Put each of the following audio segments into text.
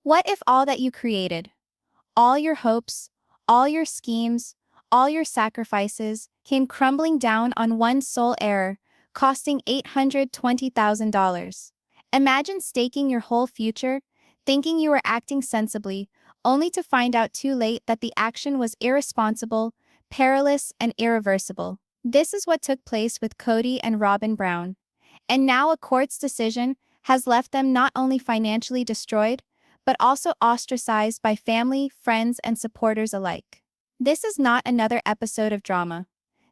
What if all that you created, all your hopes, all your schemes, all your sacrifices, came crumbling down on one sole error, costing $820,000? Imagine staking your whole future, thinking you were acting sensibly, only to find out too late that the action was irresponsible, perilous, and irreversible. This is what took place with Kody and Robyn Brown. And now a court's decision has left them not only financially destroyed, but also ostracized by family, friends, and supporters alike. This is not another episode of drama.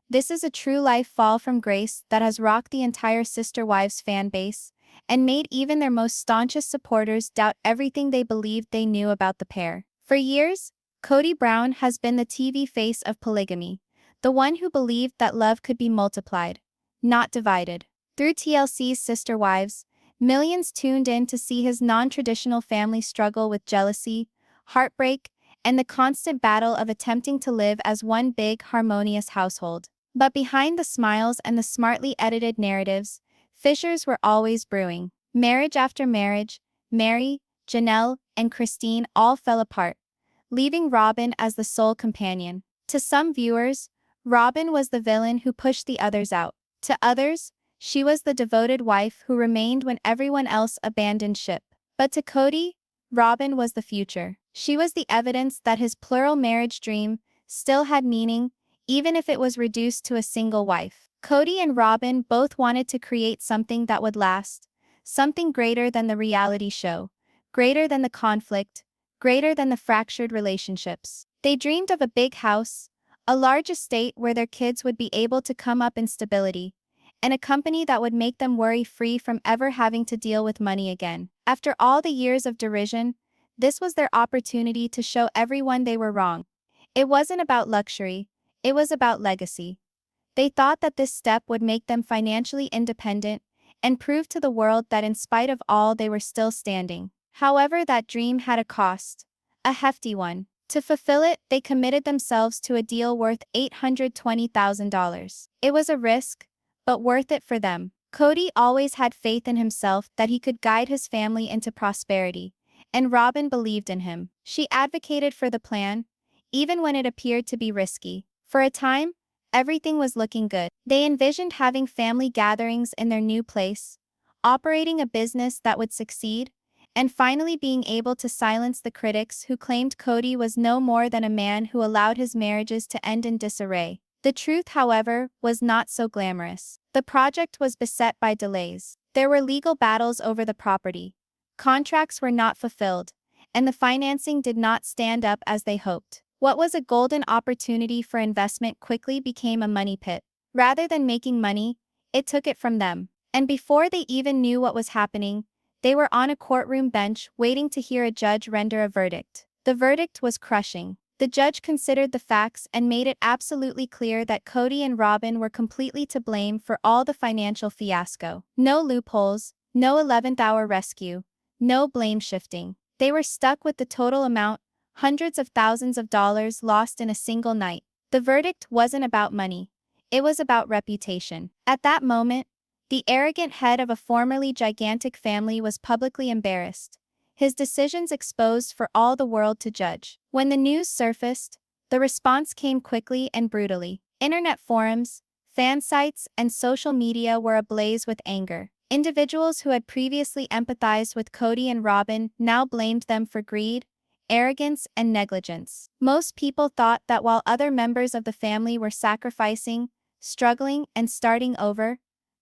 This is a true-life fall from grace that has rocked the entire Sister Wives fan base and made even their most staunchest supporters doubt everything they believed they knew about the pair. For years, Kody Brown has been the TV face of polygamy, the one who believed that love could be multiplied, not divided. Through TLC's Sister Wives, millions tuned in to see his non-traditional family struggle with jealousy, heartbreak, and the constant battle of attempting to live as one big, harmonious household. But behind the smiles and the smartly edited narratives, fissures were always brewing. Marriage after marriage, Mary, Janelle, and Christine all fell apart, leaving Robyn as the sole companion. To some viewers, Robyn was the villain who pushed the others out. To others, she was the devoted wife who remained when everyone else abandoned ship. But to Kody, Robyn was the future. She was the evidence that his plural marriage dream still had meaning, even if it was reduced to a single wife. Kody and Robyn both wanted to create something that would last, something greater than the reality show, greater than the conflict, greater than the fractured relationships. They dreamed of a big house, a large estate where their kids would be able to come up in stability, and a company that would make them worry-free from ever having to deal with money again. After all the years of derision, this was their opportunity to show everyone they were wrong. It wasn't about luxury, it was about legacy. They thought that this step would make them financially independent and prove to the world that in spite of all they were still standing. However, that dream had a cost, a hefty one. To fulfill it, they committed themselves to a deal worth $820,000. It was a risk, but worth it for them. Kody always had faith in himself that he could guide his family into prosperity, and Robyn believed in him. She advocated for the plan, even when it appeared to be risky. For a time, everything was looking good. They envisioned having family gatherings in their new place, operating a business that would succeed, and finally being able to silence the critics who claimed Kody was no more than a man who allowed his marriages to end in disarray. The truth, however, was not so glamorous. The project was beset by delays. There were legal battles over the property. Contracts were not fulfilled, and the financing did not stand up as they hoped. What was a golden opportunity for investment quickly became a money pit. Rather than making money, it took it from them. And before they even knew what was happening, they were on a courtroom bench waiting to hear a judge render a verdict. The verdict was crushing. The judge considered the facts and made it absolutely clear that Kody and Robyn were completely to blame for all the financial fiasco. No loopholes, no 11th hour rescue, no blame shifting. They were stuck with the total amount, hundreds of thousands of dollars lost in a single night. The verdict wasn't about money. It was about reputation. At that moment, the arrogant head of a formerly gigantic family was publicly embarrassed, his decisions exposed for all the world to judge. When the news surfaced, the response came quickly and brutally. Internet forums, fan sites, and social media were ablaze with anger. Individuals who had previously empathized with Kody and Robyn now blamed them for greed, arrogance, and negligence. Most people thought that while other members of the family were sacrificing, struggling, and starting over,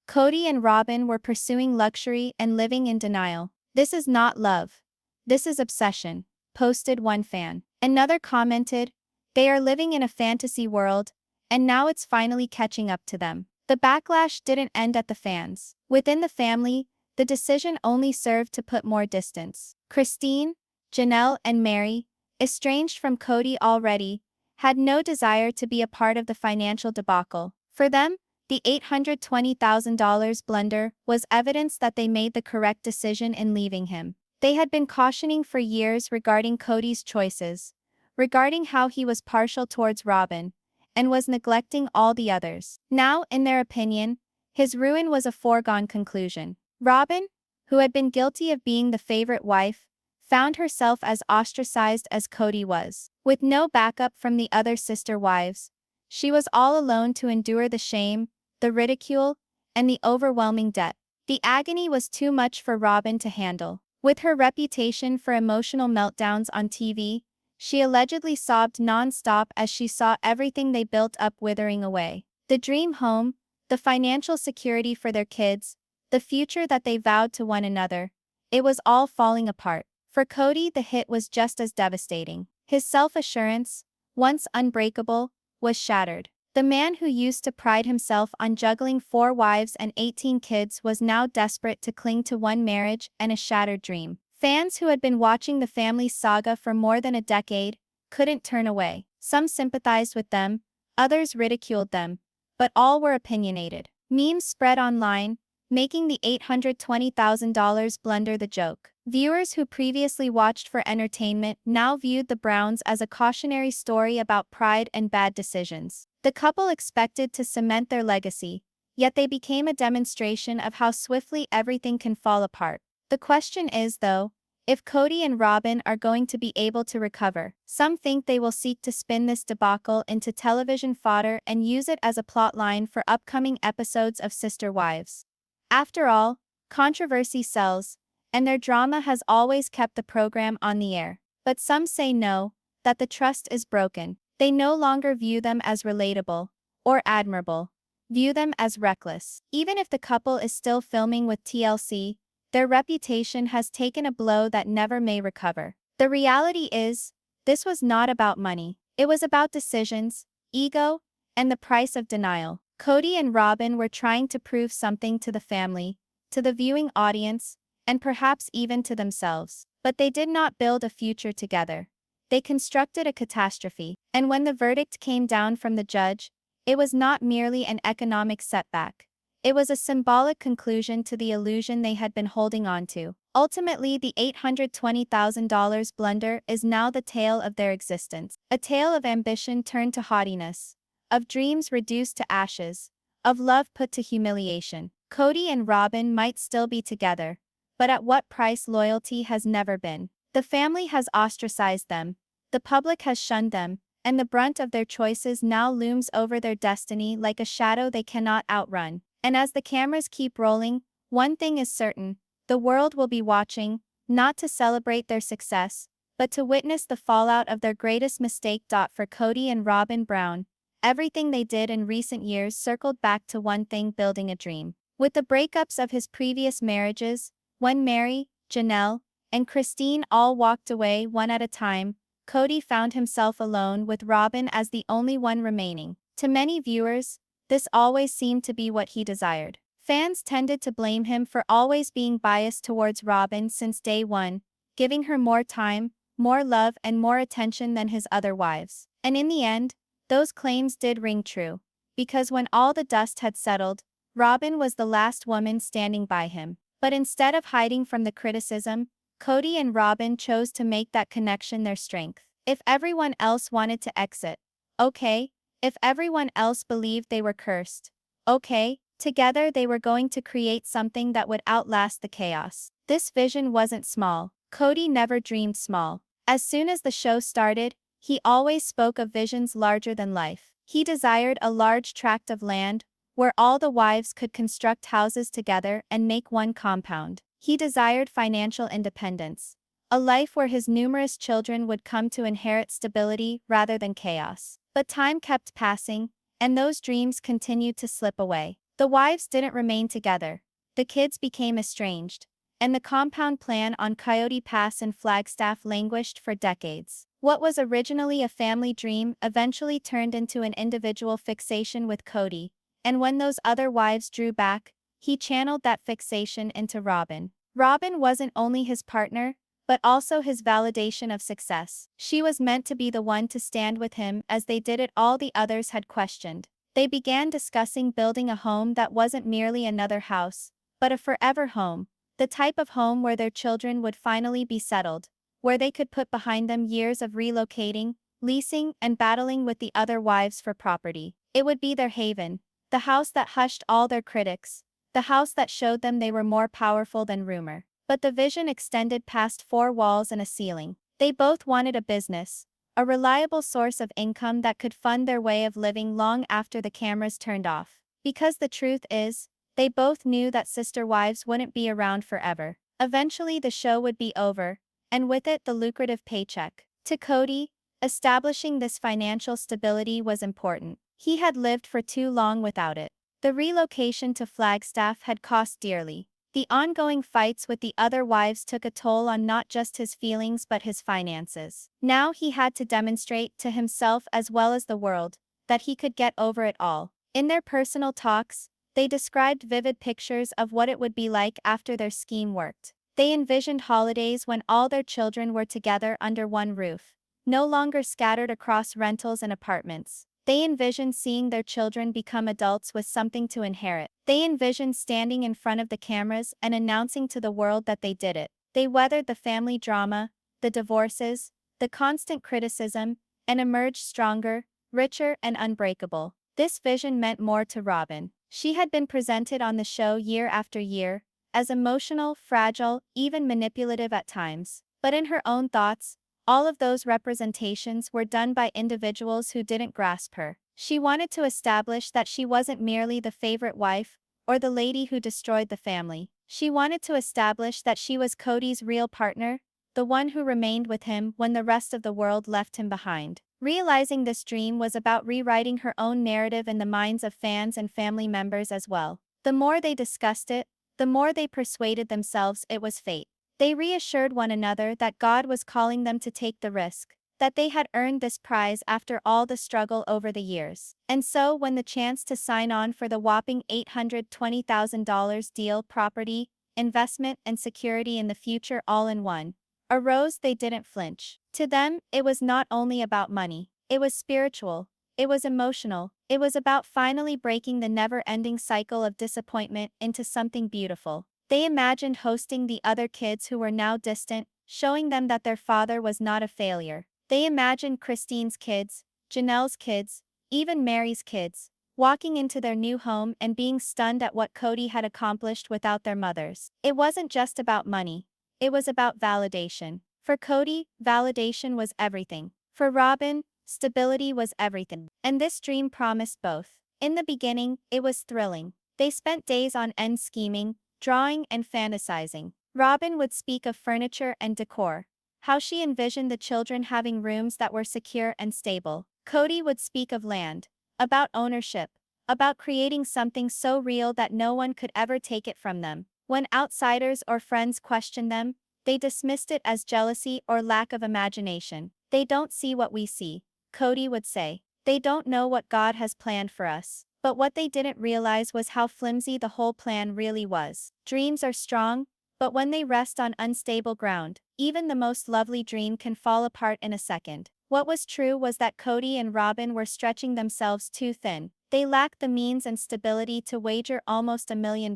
Kody and Robyn were pursuing luxury and living in denial. "This is not love. This is obsession," posted one fan. Another commented, "They are living in a fantasy world, and now it's finally catching up to them." The backlash didn't end at the fans. Within the family, the decision only served to put more distance. Christine, Janelle, and Mary, estranged from Kody already, had no desire to be a part of the financial debacle. For them, the $820,000 blunder was evidence that they made the correct decision in leaving him. They had been cautioning for years regarding Kody's choices, regarding how he was partial towards Robyn, and was neglecting all the others. Now, in their opinion, his ruin was a foregone conclusion. Robyn, who had been guilty of being the favorite wife, found herself as ostracized as Kody was. With no backup from the other sister wives, she was all alone to endure the shame, the ridicule, and the overwhelming debt. The agony was too much for Robyn to handle. With her reputation for emotional meltdowns on TV, she allegedly sobbed non-stop as she saw everything they built up withering away. The dream home, the financial security for their kids, the future that they vowed to one another, it was all falling apart. For Kody, the hit was just as devastating. His self-assurance, once unbreakable, was shattered. The man who used to pride himself on juggling 4 wives and 18 kids was now desperate to cling to one marriage and a shattered dream. Fans who had been watching the family's saga for more than a decade couldn't turn away. Some sympathized with them, others ridiculed them, but all were opinionated. Memes spread online, making the $820,000 blunder the joke. Viewers who previously watched for entertainment now viewed the Browns as a cautionary story about pride and bad decisions. The couple expected to cement their legacy, yet they became a demonstration of how swiftly everything can fall apart. The question is, though, if Kody and Robyn are going to be able to recover. Some think they will seek to spin this debacle into television fodder and use it as a plotline for upcoming episodes of Sister Wives. After all, controversy sells, and their drama has always kept the program on the air. But some say no, that the trust is broken. They no longer view them as relatable or admirable, view them as reckless. Even if the couple is still filming with TLC, their reputation has taken a blow that never may recover. The reality is, this was not about money. It was about decisions, ego, and the price of denial. Kody and Robyn were trying to prove something to the family, to the viewing audience, and perhaps even to themselves. But they did not build a future together. They constructed a catastrophe. And when the verdict came down from the judge, it was not merely an economic setback. It was a symbolic conclusion to the illusion they had been holding on to. Ultimately, the $820,000 blunder is now the tale of their existence. A tale of ambition turned to haughtiness, of dreams reduced to ashes, of love put to humiliation. Kody and Robyn might still be together, but at what price? Loyalty has never been. The family has ostracized them, the public has shunned them, and the brunt of their choices now looms over their destiny like a shadow they cannot outrun. And as the cameras keep rolling, one thing is certain, the world will be watching, not to celebrate their success, but to witness the fallout of their greatest mistake. For Kody and Robyn Brown, everything they did in recent years circled back to one thing: building a dream. With the breakups of his previous marriages, when Mary, Janelle, and Christine all walked away one at a time, Kody found himself alone with Robyn as the only one remaining. To many viewers, this always seemed to be what he desired. Fans tended to blame him for always being biased towards Robyn since day one, giving her more time, more love, and more attention than his other wives. And in the end, those claims did ring true, because when all the dust had settled, Robyn was the last woman standing by him. But instead of hiding from the criticism, Kody and Robyn chose to make that connection their strength. If everyone else wanted to exit, okay. If everyone else believed they were cursed, okay. Together they were going to create something that would outlast the chaos. This vision wasn't small. Kody never dreamed small. As soon as the show started, he always spoke of visions larger than life. He desired a large tract of land, where all the wives could construct houses together and make one compound. He desired financial independence, a life where his numerous children would come to inherit stability rather than chaos. But time kept passing, and those dreams continued to slip away. The wives didn't remain together, the kids became estranged, and the compound plan on Coyote Pass in Flagstaff languished for decades. What was originally a family dream eventually turned into an individual fixation with Kody, and when those other wives drew back, he channeled that fixation into Robyn. Robyn wasn't only his partner, but also his validation of success. She was meant to be the one to stand with him as they did it all the others had questioned. They began discussing building a home that wasn't merely another house, but a forever home, the type of home where their children would finally be settled, where they could put behind them years of relocating, leasing, and battling with the other wives for property. It would be their haven, the house that hushed all their critics, the house that showed them they were more powerful than rumor. But the vision extended past four walls and a ceiling. They both wanted a business, a reliable source of income that could fund their way of living long after the cameras turned off. Because the truth is, they both knew that sister wives wouldn't be around forever. Eventually the show would be over, and with it the lucrative paycheck. To Kody, establishing this financial stability was important. He had lived for too long without it. The relocation to Flagstaff had cost dearly. The ongoing fights with the other wives took a toll on not just his feelings but his finances. Now he had to demonstrate to himself as well as the world that he could get over it all. In their personal talks, they described vivid pictures of what it would be like after their scheme worked. They envisioned holidays when all their children were together under one roof, no longer scattered across rentals and apartments. They envisioned seeing their children become adults with something to inherit. They envisioned standing in front of the cameras and announcing to the world that they did it. They weathered the family drama, the divorces, the constant criticism, and emerged stronger, richer, and unbreakable. This vision meant more to Robyn. She had been presented on the show year after year, as emotional, fragile, even manipulative at times. But in her own thoughts, all of those representations were done by individuals who didn't grasp her. She wanted to establish that she wasn't merely the favorite wife, or the lady who destroyed the family. She wanted to establish that she was Kody's real partner, the one who remained with him when the rest of the world left him behind. Realizing this dream was about rewriting her own narrative in the minds of fans and family members as well. The more they discussed it, the more they persuaded themselves it was fate. They reassured one another that God was calling them to take the risk, that they had earned this prize after all the struggle over the years. And so when the chance to sign on for the whopping $820,000 deal, property, investment, and security in the future all in one, arose, they didn't flinch. To them, it was not only about money. It was spiritual. It was emotional. It was about finally breaking the never-ending cycle of disappointment into something beautiful. They imagined hosting the other kids who were now distant, showing them that their father was not a failure. They imagined Christine's kids, Janelle's kids, even Mary's kids, walking into their new home and being stunned at what Kody had accomplished without their mothers. It wasn't just about money. It was about validation. For Kody, validation was everything. For Robyn, stability was everything. And this dream promised both. In the beginning, it was thrilling. They spent days on end scheming, drawing, and fantasizing. Robyn would speak of furniture and decor, how she envisioned the children having rooms that were secure and stable. Kody would speak of land, about ownership, about creating something so real that no one could ever take it from them. When outsiders or friends questioned them, they dismissed it as jealousy or lack of imagination. They don't see what we see, Kody would say. They don't know what God has planned for us. But what they didn't realize was how flimsy the whole plan really was. Dreams are strong, but when they rest on unstable ground, even the most lovely dream can fall apart in a second. What was true was that Kody and Robyn were stretching themselves too thin. They lacked the means and stability to wager almost $1 million.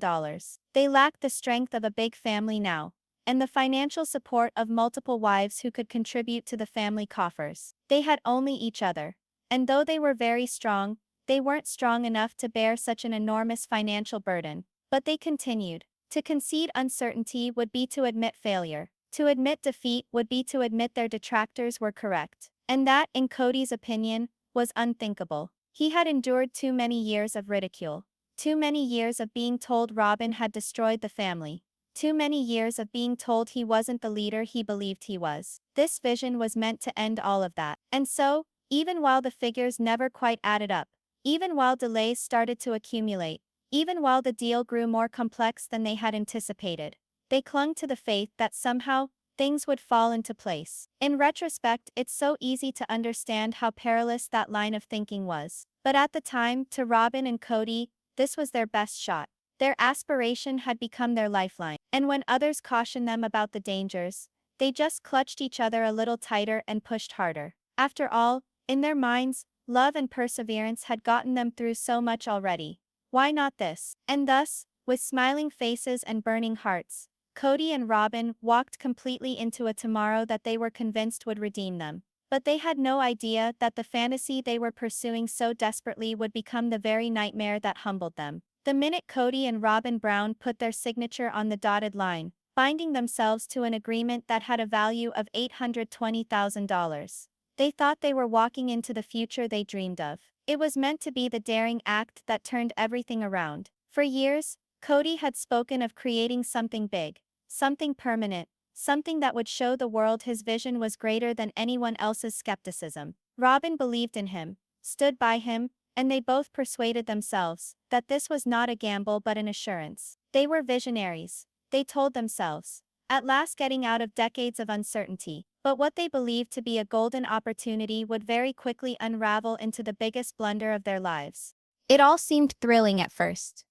They lacked the strength of a big family now, and the financial support of multiple wives who could contribute to the family coffers. They had only each other. And though they were very strong, they weren't strong enough to bear such an enormous financial burden. But they continued. To concede uncertainty would be to admit failure. To admit defeat would be to admit their detractors were correct. And that, in Kody's opinion, was unthinkable. He had endured too many years of ridicule. Too many years of being told Robyn had destroyed the family. Too many years of being told he wasn't the leader he believed he was. This vision was meant to end all of that. And so, even while the figures never quite added up, even while delays started to accumulate, even while the deal grew more complex than they had anticipated, they clung to the faith that somehow, things would fall into place. In retrospect, it's so easy to understand how perilous that line of thinking was. But at the time, to Robyn and Kody, this was their best shot. Their aspiration had become their lifeline. And when others cautioned them about the dangers, they just clutched each other a little tighter and pushed harder. After all, in their minds, love and perseverance had gotten them through so much already. Why not this? And thus, with smiling faces and burning hearts, Kody and Robyn walked completely into a tomorrow that they were convinced would redeem them. But they had no idea that the fantasy they were pursuing so desperately would become the very nightmare that humbled them. The minute Kody and Robyn Brown put their signature on the dotted line, binding themselves to an agreement that had a value of $820,000. They thought they were walking into the future they dreamed of. It was meant to be the daring act that turned everything around. For years, Kody had spoken of creating something big, something permanent, something that would show the world his vision was greater than anyone else's skepticism. Robyn believed in him, stood by him, and they both persuaded themselves that this was not a gamble but an assurance. They were visionaries, they told themselves, at last getting out of decades of uncertainty. But what they believed to be a golden opportunity would very quickly unravel into the biggest blunder of their lives. It all seemed thrilling at first.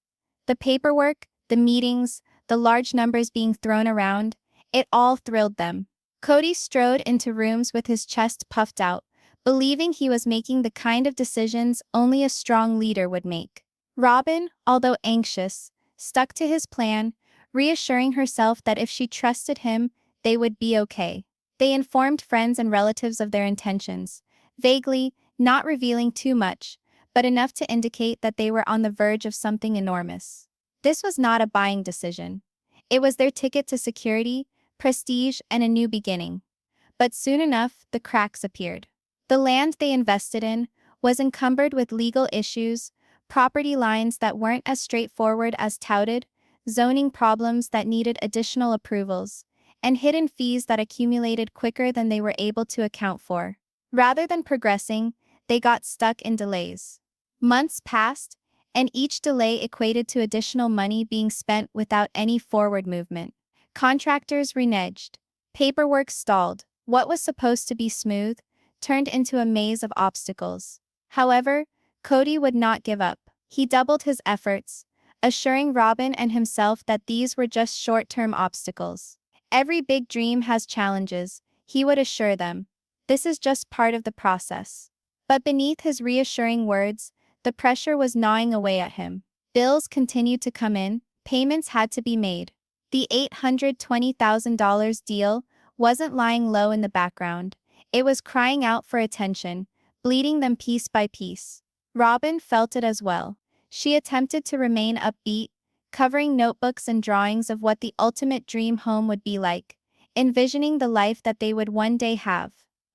The paperwork, the meetings, the large numbers being thrown around, it all thrilled them. Kody strode into rooms with his chest puffed out, believing he was making the kind of decisions only a strong leader would make. Robyn, although anxious, stuck to his plan, reassuring herself that if she trusted him, they would be okay. They informed friends and relatives of their intentions, vaguely, not revealing too much, but enough to indicate that they were on the verge of something enormous. This was not a buying decision. It was their ticket to security, prestige, and a new beginning. But soon enough, the cracks appeared. The land they invested in was encumbered with legal issues, property lines that weren't as straightforward as touted, zoning problems that needed additional approvals, and hidden fees that accumulated quicker than they were able to account for. Rather than progressing, they got stuck in delays. Months passed, and each delay equated to additional money being spent without any forward movement. Contractors reneged. Paperwork stalled. What was supposed to be smooth turned into a maze of obstacles. However, Kody would not give up. He doubled his efforts, assuring Robyn and himself that these were just short-term obstacles. Every big dream has challenges, he would assure them. This is just part of the process. But beneath his reassuring words, the pressure was gnawing away at him. Bills continued to come in, payments had to be made. The $820,000 deal wasn't lying low in the background. It was crying out for attention, bleeding them piece by piece. Robyn felt it as well. She attempted to remain upbeat, covering notebooks and drawings of what the ultimate dream home would be like, envisioning the life that they would one day have.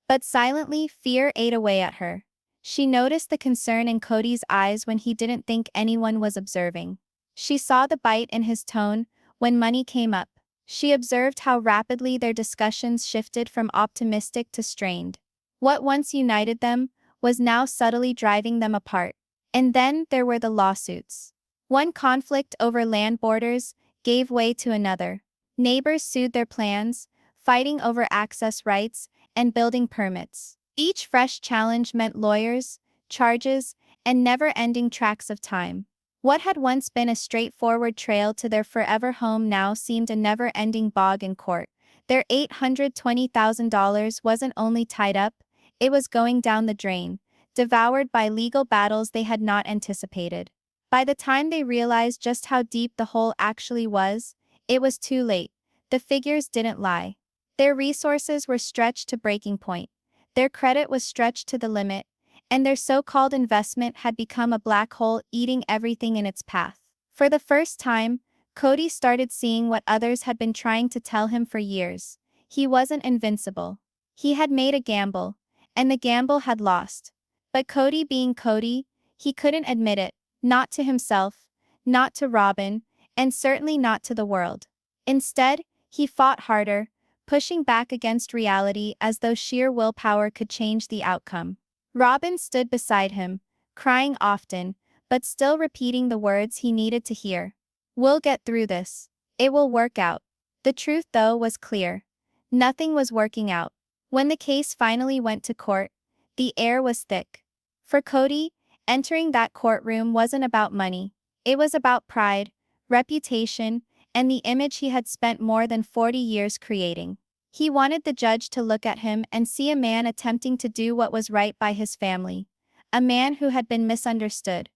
But silently, fear ate away at her. She noticed the concern in Kody's eyes when he didn't think anyone was observing. She saw the bite in his tone when money came up. She observed how rapidly their discussions shifted from optimistic to strained. What once united them was now subtly driving them apart. And then there were the lawsuits. One conflict over land borders gave way to another. Neighbors sued their plans, fighting over access rights and building permits. Each fresh challenge meant lawyers, charges, and never-ending tracts of time. What had once been a straightforward trail to their forever home now seemed a never-ending bog in court. Their $820,000 wasn't only tied up, it was going down the drain, devoured by legal battles they had not anticipated. By the time they realized just how deep the hole actually was, it was too late. The figures didn't lie. Their resources were stretched to breaking point. Their credit was stretched to the limit, and their so-called investment had become a black hole eating everything in its path. For the first time, Kody started seeing what others had been trying to tell him for years. He wasn't invincible. He had made a gamble, and the gamble had lost. But Kody being Kody, he couldn't admit it, not to himself, not to Robyn, and certainly not to the world. Instead, he fought harder, pushing back against reality as though sheer willpower could change the outcome. Robyn stood beside him, crying often, but still repeating the words he needed to hear. "We'll get through this. It will work out." The truth, though, was clear. Nothing was working out. When the case finally went to court, the air was thick. For Kody, entering that courtroom wasn't about money. It was about pride, reputation, and the image he had spent more than 40 years creating. He wanted the judge to look at him and see a man attempting to do what was right by his family. A man who had been misunderstood.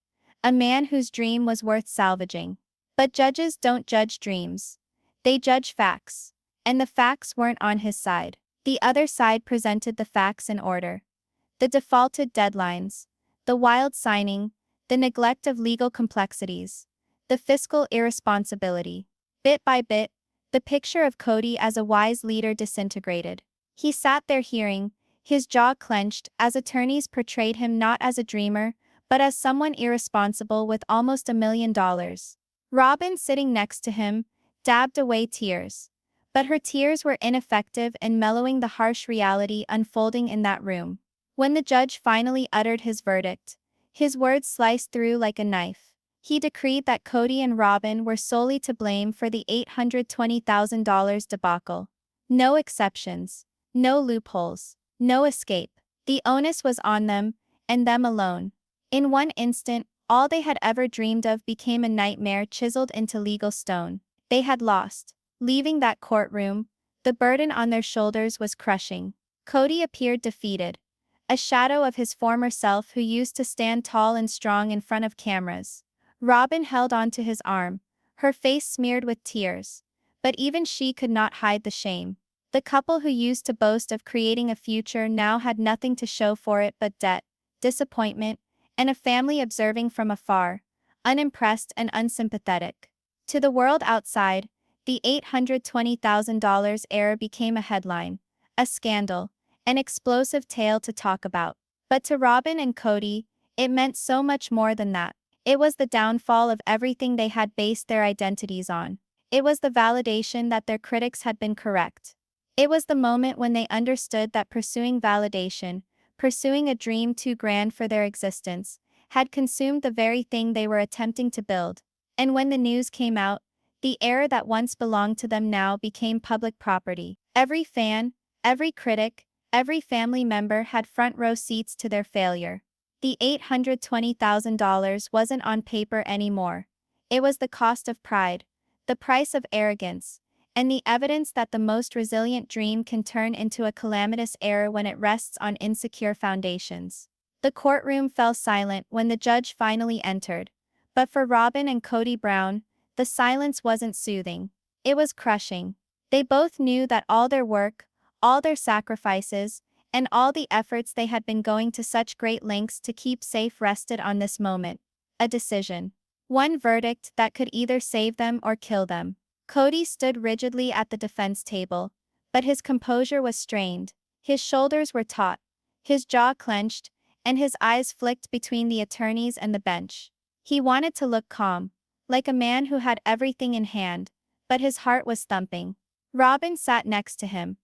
A man whose dream was worth salvaging. But judges don't judge dreams. They judge facts. And the facts weren't on his side. The other side presented the facts in order. The defaulted deadlines. The wild signing. The neglect of legal complexities. The fiscal irresponsibility. Bit by bit, The picture of Kody as a wise leader disintegrated. He sat there hearing, his jaw clenched, as attorneys portrayed him not as a dreamer, but as someone irresponsible with almost $1 million. Robyn, sitting next to him, dabbed away tears. But her tears were ineffective in mellowing the harsh reality unfolding in that room. When the judge finally uttered his verdict, his words sliced through like a knife. He decreed that Kody and Robyn were solely to blame for the $820,000 debacle. No exceptions, no loopholes, no escape. The onus was on them, and them alone. In one instant, all they had ever dreamed of became a nightmare chiseled into legal stone. They had lost. Leaving that courtroom, the burden on their shoulders was crushing. Kody appeared defeated, a shadow of his former self who used to stand tall and strong in front of cameras. Robyn held onto his arm, her face smeared with tears. But even she could not hide the shame. The couple who used to boast of creating a future now had nothing to show for it but debt, disappointment, and a family observing from afar, unimpressed and unsympathetic. To the world outside, the $820,000 error became a headline, a scandal, an explosive tale to talk about. But to Robyn and Kody, it meant so much more than that. It was the downfall of everything they had based their identities on. It was the validation that their critics had been correct. It was the moment when they understood that pursuing validation, pursuing a dream too grand for their existence, had consumed the very thing they were attempting to build. And when the news came out, the error that once belonged to them now became public property. Every fan, every critic, every family member had front row seats to their failure. The $820,000 wasn't on paper anymore. It was the cost of pride, the price of arrogance, and the evidence that the most resilient dream can turn into a calamitous error when it rests on insecure foundations. The courtroom fell silent when the judge finally entered. But for Robyn and Kody Brown, the silence wasn't soothing. It was crushing. They both knew that all their work, all their sacrifices, and all the efforts they had been going to such great lengths to keep safe rested on this moment. A decision. One verdict that could either save them or kill them. Kody stood rigidly at the defense table, but his composure was strained. His shoulders were taut, his jaw clenched, and his eyes flicked between the attorneys and the bench. He wanted to look calm, like a man who had everything in hand, but his heart was thumping. Robyn sat next to him,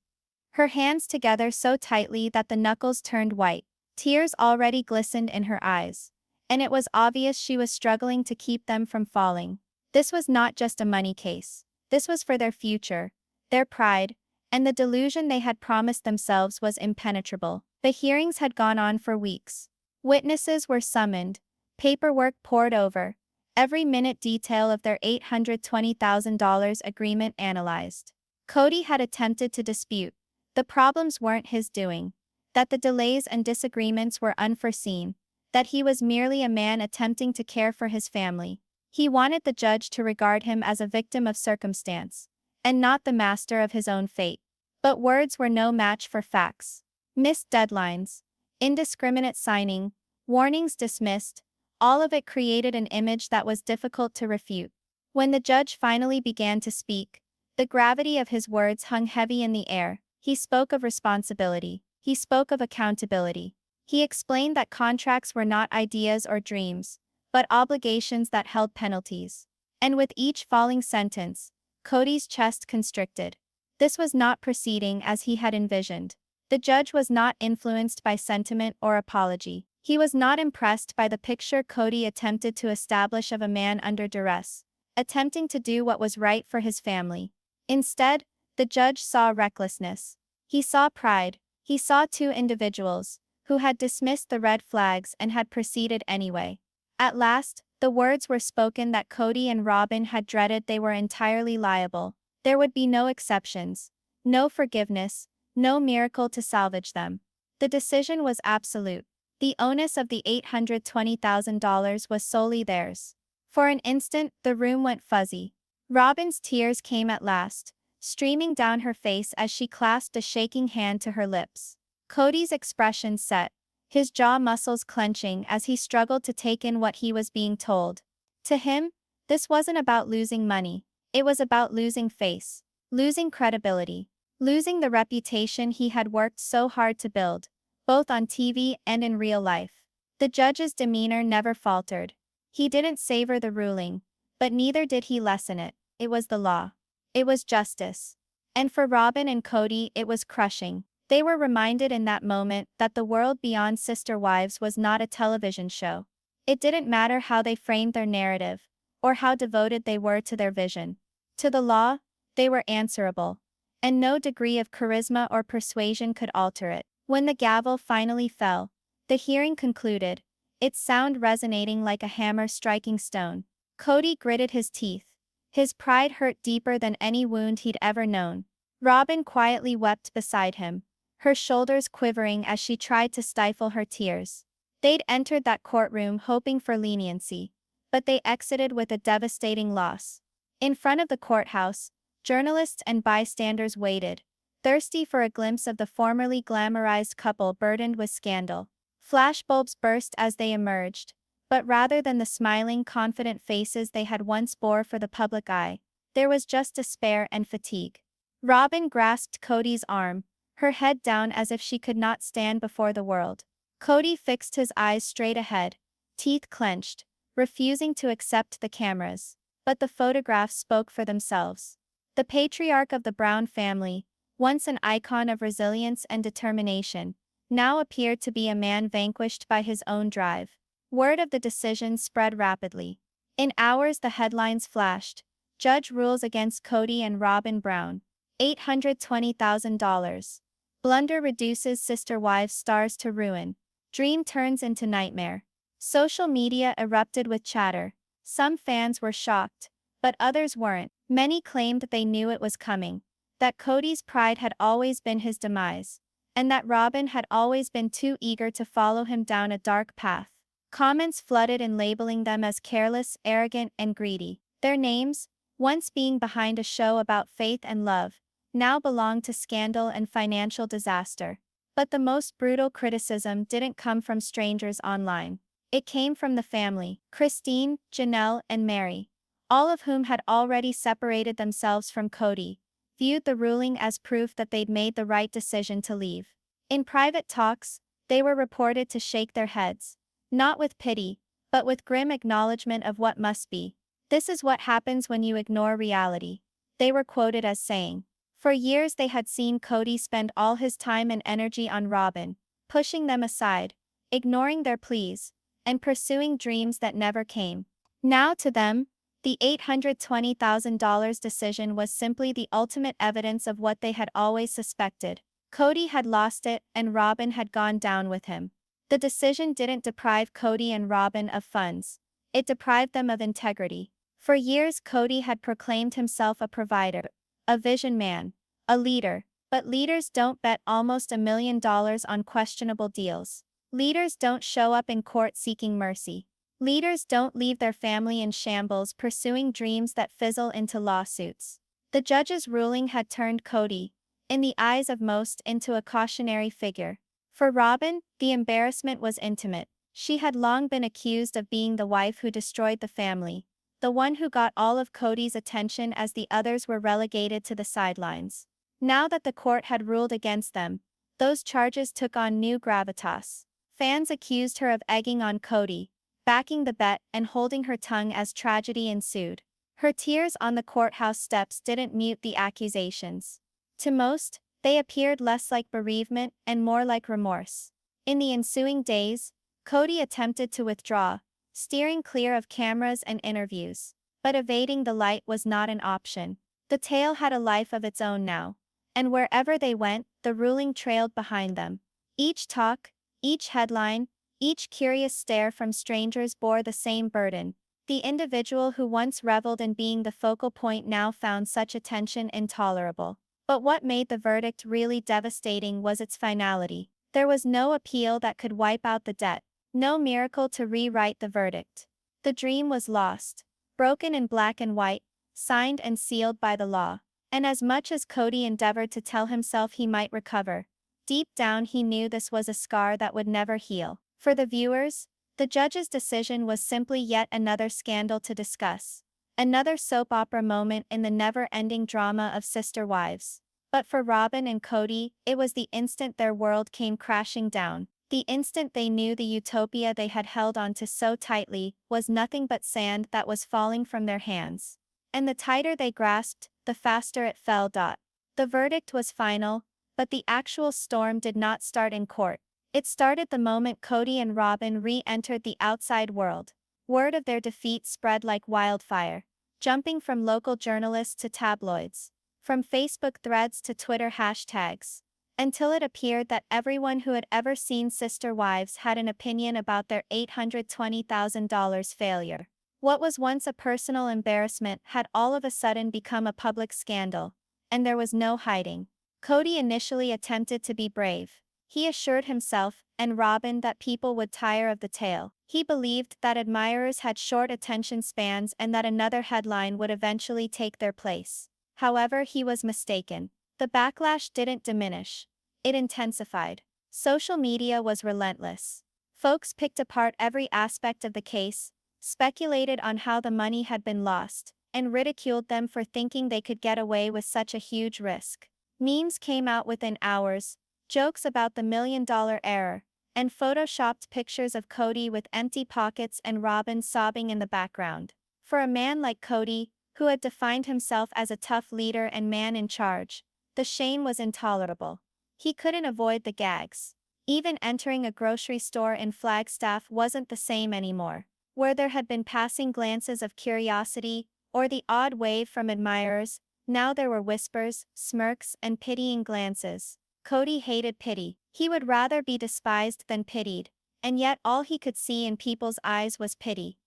her hands together so tightly that the knuckles turned white. Tears already glistened in her eyes, and it was obvious she was struggling to keep them from falling. This was not just a money case. This was for their future, their pride, and the delusion they had promised themselves was impenetrable. The hearings had gone on for weeks. Witnesses were summoned, paperwork poured over, every minute detail of their $820,000 agreement analyzed. Kody had attempted to dispute. The problems weren't his doing, that the delays and disagreements were unforeseen, that he was merely a man attempting to care for his family. He wanted the judge to regard him as a victim of circumstance, and not the master of his own fate. But words were no match for facts. Missed deadlines, indiscriminate signing, warnings dismissed, all of it created an image that was difficult to refute. When the judge finally began to speak, the gravity of his words hung heavy in the air. He spoke of responsibility. He spoke of accountability. He explained that contracts were not ideas or dreams, but obligations that held penalties. And with each falling sentence, Kody's chest constricted. This was not proceeding as he had envisioned. The judge was not influenced by sentiment or apology. He was not impressed by the picture Kody attempted to establish of a man under duress, attempting to do what was right for his family. Instead, the judge saw recklessness. He saw pride. He saw two individuals who had dismissed the red flags and had proceeded anyway. At last, the words were spoken that Kody and Robyn had dreaded. They were entirely liable. There would be no exceptions, no forgiveness, no miracle to salvage them. The decision was absolute. The onus of the $820,000 was solely theirs. For an instant, the room went fuzzy. Robyn's tears came at last, streaming down her face as she clasped a shaking hand to her lips. Kody's expression set, his jaw muscles clenching as he struggled to take in what he was being told. To him, this wasn't about losing money. It was about losing face. losing credibility, losing the reputation he had worked so hard to build, both on TV and in real life. The judge's demeanor never faltered. He didn't savor the ruling, but neither did he lessen it. It was the law. It was justice. And for Robyn and Kody, it was crushing. They were reminded in that moment that the world beyond Sister Wives was not a television show. It didn't matter how they framed their narrative, or how devoted they were to their vision. To the law, they were answerable, and no degree of charisma or persuasion could alter it. When the gavel finally fell, the hearing concluded, its sound resonating like a hammer striking stone. Kody gritted his teeth. His pride hurt deeper than any wound he'd ever known. Robyn quietly wept beside him, her shoulders quivering as she tried to stifle her tears. They'd entered that courtroom hoping for leniency, but they exited with a devastating loss. In front of the courthouse, journalists and bystanders waited, thirsty for a glimpse of the formerly glamorized couple burdened with scandal. Flashbulbs burst as they emerged, but rather than the smiling, confident faces they had once bore for the public eye, there was just despair and fatigue. Robyn grasped Kody's arm, her head down as if she could not stand before the world. Kody fixed his eyes straight ahead, teeth clenched, refusing to accept the cameras. But the photographs spoke for themselves. The patriarch of the Brown family, once an icon of resilience and determination, now appeared to be a man vanquished by his own drive. Word of the decision spread rapidly. In hours the headlines flashed. Judge rules against Kody and Robyn Brown. $820,000. Blunder reduces Sister Wives stars to ruin. Dream turns into nightmare. Social media erupted with chatter. Some fans were shocked, but others weren't. Many claimed that they knew it was coming, that Kody's pride had always been his demise, and that Robyn had always been too eager to follow him down a dark path. Comments flooded in labeling them as careless, arrogant, and greedy. Their names, once being behind a show about faith and love, now belonged to scandal and financial disaster. But the most brutal criticism didn't come from strangers online. It came from the family, Christine, Janelle, and Mary, all of whom had already separated themselves from Kody, viewed the ruling as proof that they'd made the right decision to leave. In private talks, they were reported to shake their heads, not with pity, but with grim acknowledgement of what must be. This is what happens when you ignore reality. They were quoted as saying. For years they had seen Kody spend all his time and energy on Robyn, pushing them aside, ignoring their pleas, and pursuing dreams that never came. Now to them, the $820,000 decision was simply the ultimate evidence of what they had always suspected. Kody had lost it and Robyn had gone down with him. The decision didn't deprive Kody and Robyn of funds. It deprived them of integrity. For years Kody had proclaimed himself a provider, a vision man, a leader, but leaders don't bet almost $1 million on questionable deals. Leaders don't show up in court seeking mercy. Leaders don't leave their family in shambles pursuing dreams that fizzle into lawsuits. The judge's ruling had turned Kody, in the eyes of most, into a cautionary figure. For Robyn, the embarrassment was intimate. She had long been accused of being the wife who destroyed the family, the one who got all of Kody's attention as the others were relegated to the sidelines. Now that the court had ruled against them, those charges took on new gravitas. Fans accused her of egging on Kody, backing the bet, and holding her tongue as tragedy ensued. Her tears on the courthouse steps didn't mute the accusations. To most, they appeared less like bereavement and more like remorse. In the ensuing days, Kody attempted to withdraw, steering clear of cameras and interviews. But evading the light was not an option. The tale had a life of its own now, and wherever they went, the ruling trailed behind them. Each talk, each headline, each curious stare from strangers bore the same burden. The individual who once reveled in being the focal point now found such attention intolerable. But what made the verdict really devastating was its finality. There was no appeal that could wipe out the debt, no miracle to rewrite the verdict. The dream was lost, broken in black and white, signed and sealed by the law. And as much as Kody endeavored to tell himself he might recover, deep down he knew this was a scar that would never heal. For the viewers, the judge's decision was simply yet another scandal to discuss. Another soap opera moment in the never-ending drama of sister wives. But for Robyn and Kody, it was the instant their world came crashing down. The instant they knew the utopia they had held onto so tightly was nothing but sand that was falling from their hands. And the tighter they grasped, the faster it fell. The verdict was final, but the actual storm did not start in court. It started the moment Kody and Robyn re-entered the outside world. Word of their defeat spread like wildfire, jumping from local journalists to tabloids, from Facebook threads to Twitter hashtags, until it appeared that everyone who had ever seen sister wives had an opinion about their $820,000 failure. What was once a personal embarrassment had all of a sudden become a public scandal, and there was no hiding. Kody initially attempted to be brave. He assured himself and Robyn that people would tire of the tale. He believed that admirers had short attention spans and that another headline would eventually take their place. However, he was mistaken. The backlash didn't diminish. It intensified. Social media was relentless. Folks picked apart every aspect of the case, speculated on how the money had been lost, and ridiculed them for thinking they could get away with such a huge risk. Memes came out within hours, jokes about the $1 million error, and photoshopped pictures of Kody with empty pockets and Robyn sobbing in the background. For a man like Kody, who had defined himself as a tough leader and man in charge, the shame was intolerable. He couldn't avoid the gags. Even entering a grocery store in Flagstaff wasn't the same anymore. Where there had been passing glances of curiosity, or the odd wave from admirers, now there were whispers, smirks, and pitying glances. Kody hated pity. He would rather be despised than pitied, and yet all he could see in people's eyes was pity.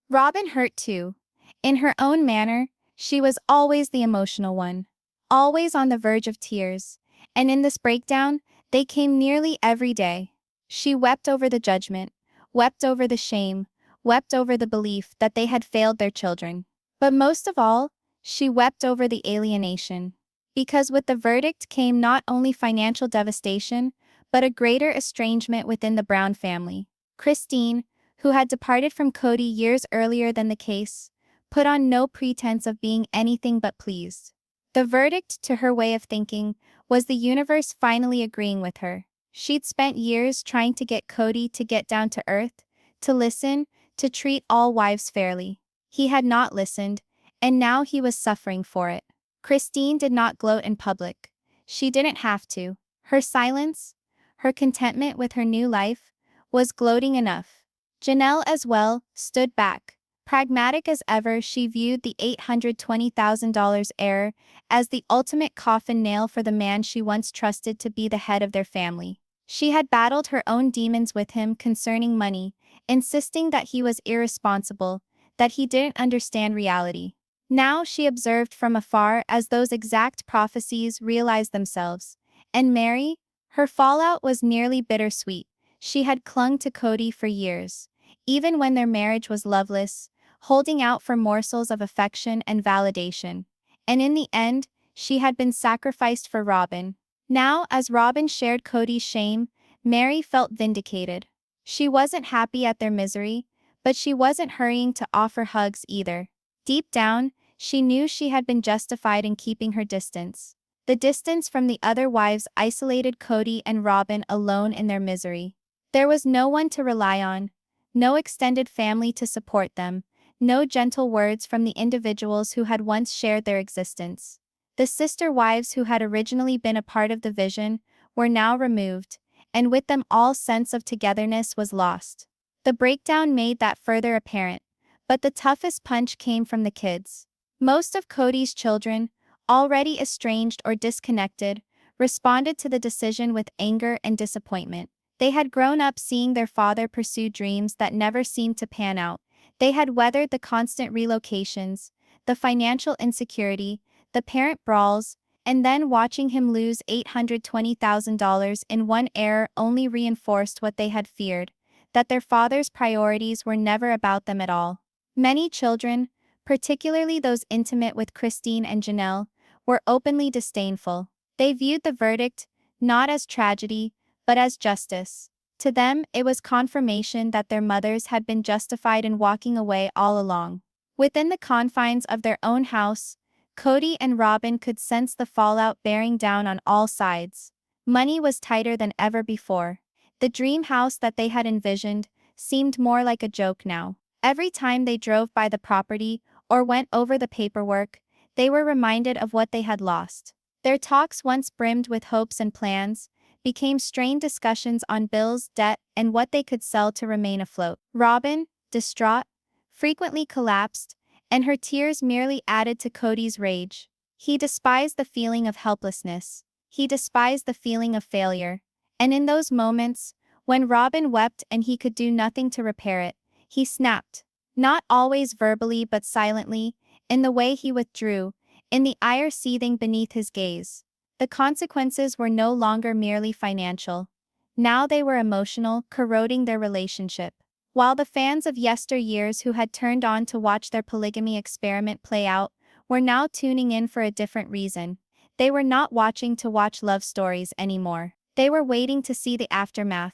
Robyn hurt too. In her own manner, she was always the emotional one, always on the verge of tears, and in this breakdown, they came nearly every day. She wept over the judgment, wept over the shame, wept over the belief that they had failed their children. But most of all, she wept over the alienation. Because with the verdict came not only financial devastation, but a greater estrangement within the Brown family. Christine, who had departed from Kody years earlier than the case, put on no pretense of being anything but pleased. The verdict, to her way of thinking, was the universe finally agreeing with her. She'd spent years trying to get Kody to get down to earth, to listen, to treat all wives fairly. He had not listened, and now he was suffering for it. Christine did not gloat in public. She didn't have to. Her silence, her contentment with her new life, was gloating enough. Janelle as well stood back. Pragmatic as ever, she viewed the $820,000 error as the ultimate coffin nail for the man she once trusted to be the head of their family. She had battled her own demons with him concerning money, insisting that he was irresponsible, that he didn't understand reality. Now she observed from afar as those exact prophecies realized themselves. And Mary, her fallout was nearly bittersweet. She had clung to Kody for years, even when their marriage was loveless, holding out for morsels of affection and validation. And in the end, she had been sacrificed for Robyn. Now, as Robyn shared Kody's shame, Mary felt vindicated. She wasn't happy at their misery, but she wasn't hurrying to offer hugs either. Deep down, she knew she had been justified in keeping her distance. The distance from the other wives isolated Kody and Robyn alone in their misery. There was no one to rely on, no extended family to support them, no gentle words from the individuals who had once shared their existence. The sister wives who had originally been a part of the vision were now removed, and with them all sense of togetherness was lost. The breakdown made that further apparent, but the toughest punch came from the kids. Most of Kody's children, already estranged or disconnected, responded to the decision with anger and disappointment. They had grown up seeing their father pursue dreams that never seemed to pan out. They had weathered the constant relocations, the financial insecurity, the parent brawls, and then watching him lose $820,000 in one error only reinforced what they had feared, that their father's priorities were never about them at all. Many children, particularly those intimate with Christine and Janelle, were openly disdainful. They viewed the verdict not as tragedy, but as justice. To them, it was confirmation that their mothers had been justified in walking away all along. Within the confines of their own house, Kody and Robyn could sense the fallout bearing down on all sides. Money was tighter than ever before. The dream house that they had envisioned seemed more like a joke now. Every time they drove by the property or went over the paperwork, they were reminded of what they had lost. Their talks, once brimmed with hopes and plans, became strained discussions on bills, debt, and what they could sell to remain afloat. Robyn, distraught, frequently collapsed, and her tears merely added to Kody's rage. He despised the feeling of helplessness. He despised the feeling of failure. And in those moments, when Robyn wept and he could do nothing to repair it, he snapped. Not always verbally but silently, in the way he withdrew, in the ire seething beneath his gaze. The consequences were no longer merely financial. Now they were emotional, corroding their relationship. While the fans of yesteryears who had turned on to watch their polygamy experiment play out were now tuning in for a different reason. They were not watching to watch love stories anymore. They were waiting to see the aftermath,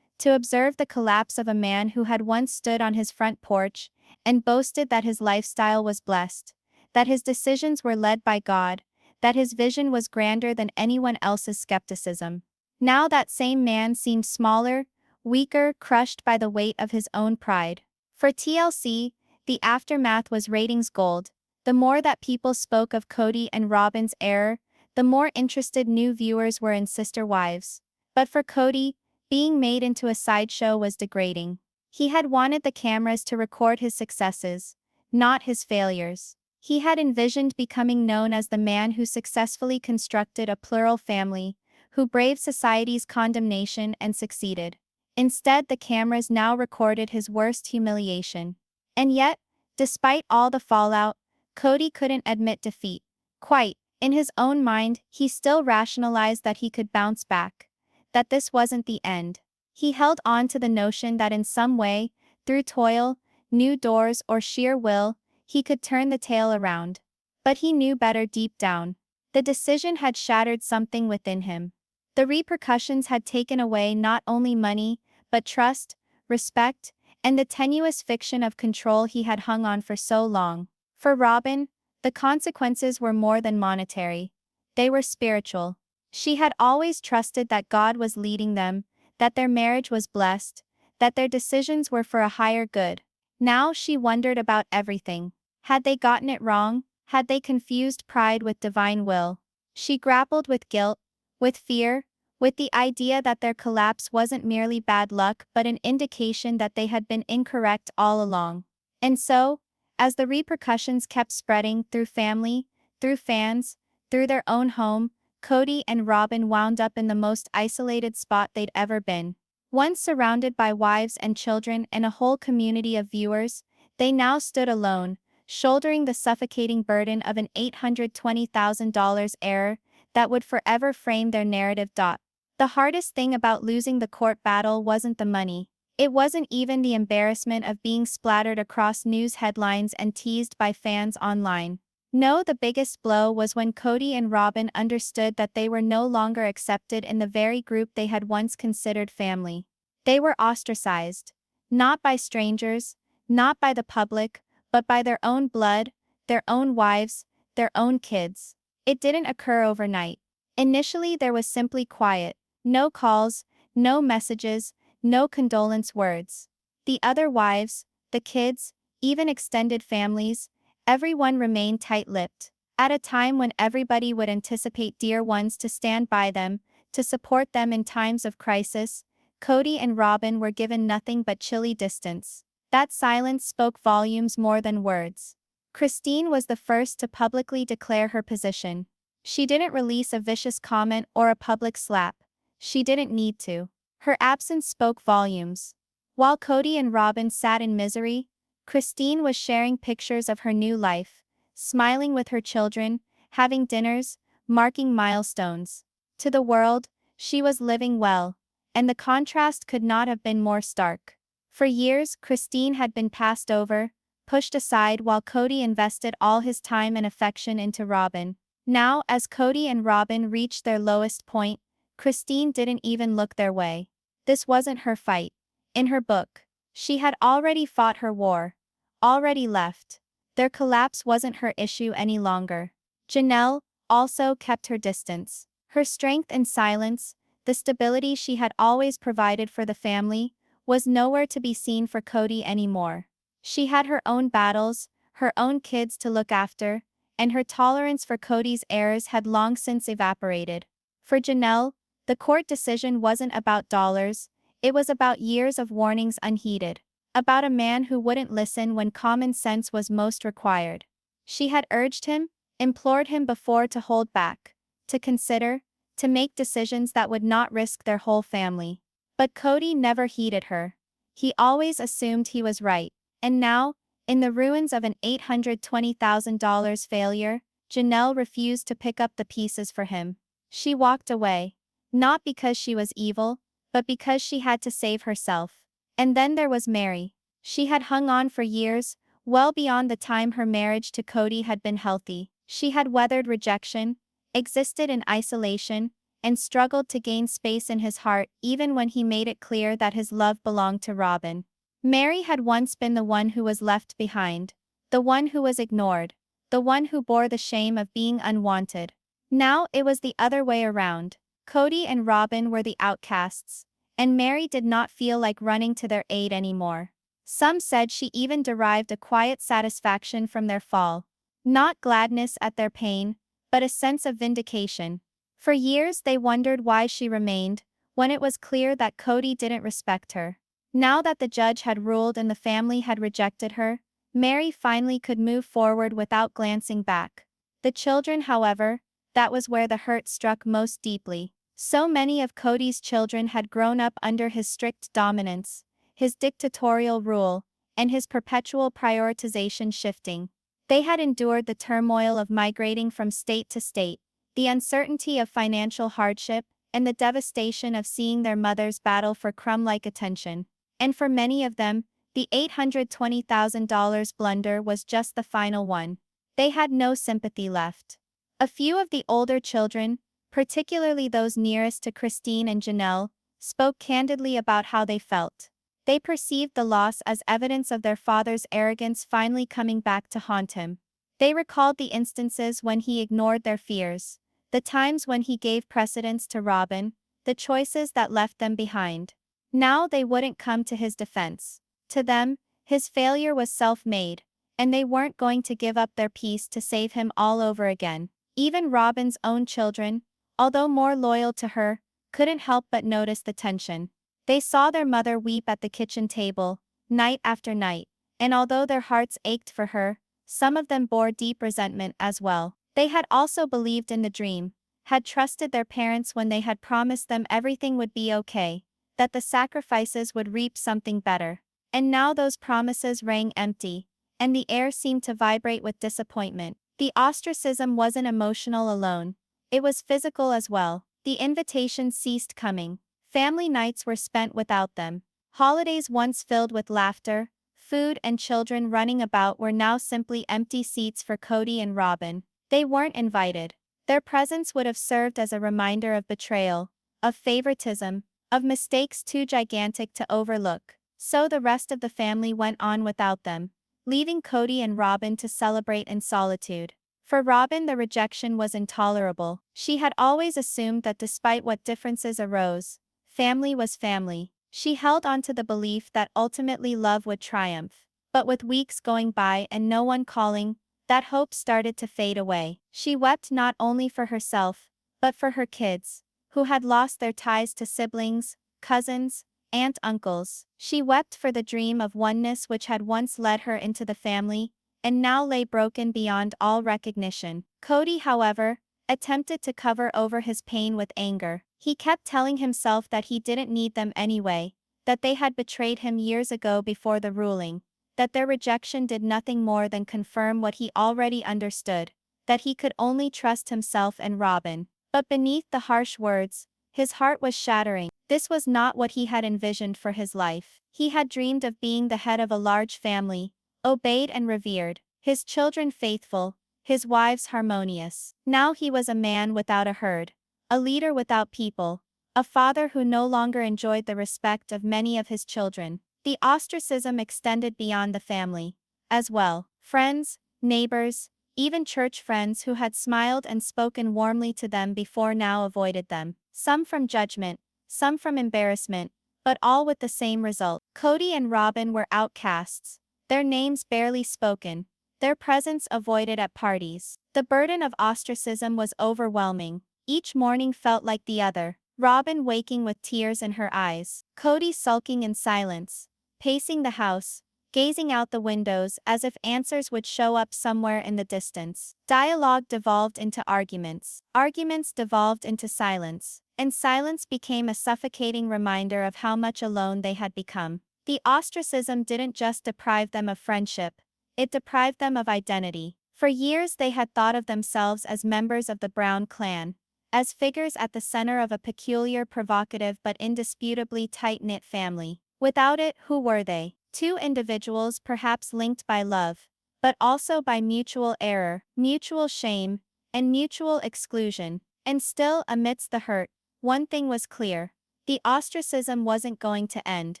to observe the collapse of a man who had once stood on his front porch and boasted that his lifestyle was blessed, that his decisions were led by God, that his vision was grander than anyone else's skepticism. Now that same man seemed smaller, weaker, crushed by the weight of his own pride. For TLC, the aftermath was ratings gold. The more that people spoke of Kody and Robyn's error, the more interested new viewers were in sister wives. But for Kody, being made into a sideshow was degrading. He had wanted the cameras to record his successes, not his failures. He had envisioned becoming known as the man who successfully constructed a plural family, who braved society's condemnation and succeeded. Instead, the cameras now recorded his worst humiliation. And yet, despite all the fallout, Kody couldn't admit defeat. Quite. In his own mind, he still rationalized that he could bounce back, that this wasn't the end. He held on to the notion that in some way, through toil, new doors, or sheer will, he could turn the tale around. But he knew better deep down. The decision had shattered something within him. The repercussions had taken away not only money, but trust, respect, and the tenuous fiction of control he had hung on for so long. For Robyn, the consequences were more than monetary. They were spiritual. She had always trusted that God was leading them, that their marriage was blessed, that their decisions were for a higher good. Now she wondered about everything. Had they gotten it wrong? Had they confused pride with divine will? She grappled with guilt, with fear, with the idea that their collapse wasn't merely bad luck but an indication that they had been incorrect all along. And so, as the repercussions kept spreading through family, through fans, through their own home, Kody and Robyn wound up in the most isolated spot they'd ever been. Once surrounded by wives and children and a whole community of viewers, they now stood alone, shouldering the suffocating burden of an $820,000 error that would forever frame their narrative. The hardest thing about losing the court battle wasn't the money. It wasn't even the embarrassment of being splattered across news headlines and teased by fans online. No, the biggest blow was when Kody and Robyn understood that they were no longer accepted in the very group they had once considered family. They were ostracized. Not by strangers, not by the public, but by their own blood, their own wives, their own kids. It didn't occur overnight. Initially there was simply quiet. No calls, no messages, no condolence words. The other wives, the kids, even extended families, everyone remained tight-lipped. At a time when everybody would anticipate dear ones to stand by them, to support them in times of crisis, Kody and Robyn were given nothing but chilly distance. That silence spoke volumes more than words. Christine was the first to publicly declare her position. She didn't release a vicious comment or a public slap. She didn't need to. Her absence spoke volumes. While Kody and Robyn sat in misery, Christine was sharing pictures of her new life, smiling with her children, having dinners, marking milestones. To the world, she was living well, and the contrast could not have been more stark. For years, Christine had been passed over, pushed aside while Kody invested all his time and affection into Robyn. Now, as Kody and Robyn reached their lowest point, Christine didn't even look their way. This wasn't her fight. In her book, she had already fought her war, already left. Their collapse wasn't her issue any longer. Janelle also kept her distance. Her strength in silence, the stability she had always provided for the family, was nowhere to be seen for Kody anymore. She had her own battles, her own kids to look after, and her tolerance for Kody's errors had long since evaporated. For Janelle, the court decision wasn't about dollars, it was about years of warnings unheeded. About a man who wouldn't listen when common sense was most required. She had urged him, implored him before to hold back, to consider, to make decisions that would not risk their whole family. But Kody never heeded her. He always assumed he was right, and now, in the ruins of an $820,000 failure, Janelle refused to pick up the pieces for him. She walked away, not because she was evil, but because she had to save herself. And then there was Mary. She had hung on for years, well beyond the time her marriage to Kody had been healthy. She had weathered rejection, existed in isolation, and struggled to gain space in his heart even when he made it clear that his love belonged to Robyn. Mary had once been the one who was left behind, the one who was ignored, the one who bore the shame of being unwanted. Now it was the other way around. Kody and Robyn were the outcasts, and Mary did not feel like running to their aid anymore. Some said she even derived a quiet satisfaction from their fall. Not gladness at their pain, but a sense of vindication. For years they wondered why she remained, when it was clear that Kody didn't respect her. Now that the judge had ruled and the family had rejected her, Mary finally could move forward without glancing back. The children, however, that was where the hurt struck most deeply. So many of Kody's children had grown up under his strict dominance, his dictatorial rule, and his perpetual prioritization shifting. They had endured the turmoil of migrating from state to state, the uncertainty of financial hardship, and the devastation of seeing their mothers battle for crumb-like attention. And for many of them, the $820,000 blunder was just the final one. They had no sympathy left. A few of the older children, particularly those nearest to Christine and Janelle, spoke candidly about how they felt. They perceived the loss as evidence of their father's arrogance finally coming back to haunt him. They recalled the instances when he ignored their fears, the times when he gave precedence to Robyn, the choices that left them behind. Now they wouldn't come to his defense. To them, his failure was self-made, and they weren't going to give up their peace to save him all over again. Even Robyn's own children, although more loyal to her, couldn't help but notice the tension. They saw their mother weep at the kitchen table, night after night, and although their hearts ached for her, some of them bore deep resentment as well. They had also believed in the dream, had trusted their parents when they had promised them everything would be okay, that the sacrifices would reap something better. And now those promises rang empty, and the air seemed to vibrate with disappointment. The ostracism wasn't emotional alone. It was physical as well. The invitations ceased coming. Family nights were spent without them. Holidays once filled with laughter, food and children running about were now simply empty seats for Kody and Robyn. They weren't invited. Their presence would have served as a reminder of betrayal, of favoritism, of mistakes too gigantic to overlook. So the rest of the family went on without them, leaving Kody and Robyn to celebrate in solitude. For Robyn, the rejection was intolerable. She had always assumed that despite what differences arose, family was family. She held on to the belief that ultimately love would triumph. But with weeks going by and no one calling, that hope started to fade away. She wept not only for herself, but for her kids, who had lost their ties to siblings, cousins, and uncles. She wept for the dream of oneness which had once led her into the family, and now lay broken beyond all recognition. Kody, however, attempted to cover over his pain with anger. He kept telling himself that he didn't need them anyway, that they had betrayed him years ago before the ruling, that their rejection did nothing more than confirm what he already understood, that he could only trust himself and Robyn. But beneath the harsh words, his heart was shattering. This was not what he had envisioned for his life. He had dreamed of being the head of a large family, obeyed and revered, his children faithful, his wives harmonious. Now he was a man without a herd, a leader without people, a father who no longer enjoyed the respect of many of his children. The ostracism extended beyond the family, as well. Friends, neighbors, even church friends who had smiled and spoken warmly to them before now avoided them, some from judgment, some from embarrassment, but all with the same result. Kody and Robyn were outcasts, their names barely spoken, their presence avoided at parties. The burden of ostracism was overwhelming. Each morning felt like the other. Robyn waking with tears in her eyes, Kody sulking in silence, pacing the house, gazing out the windows as if answers would show up somewhere in the distance. Dialogue devolved into arguments. Arguments devolved into silence. And silence became a suffocating reminder of how much alone they had become. The ostracism didn't just deprive them of friendship, it deprived them of identity. For years they had thought of themselves as members of the Brown clan, as figures at the center of a peculiar, provocative but indisputably tight-knit family. Without it, who were they? Two individuals perhaps linked by love, but also by mutual error, mutual shame, and mutual exclusion. And still, amidst the hurt, one thing was clear. The ostracism wasn't going to end.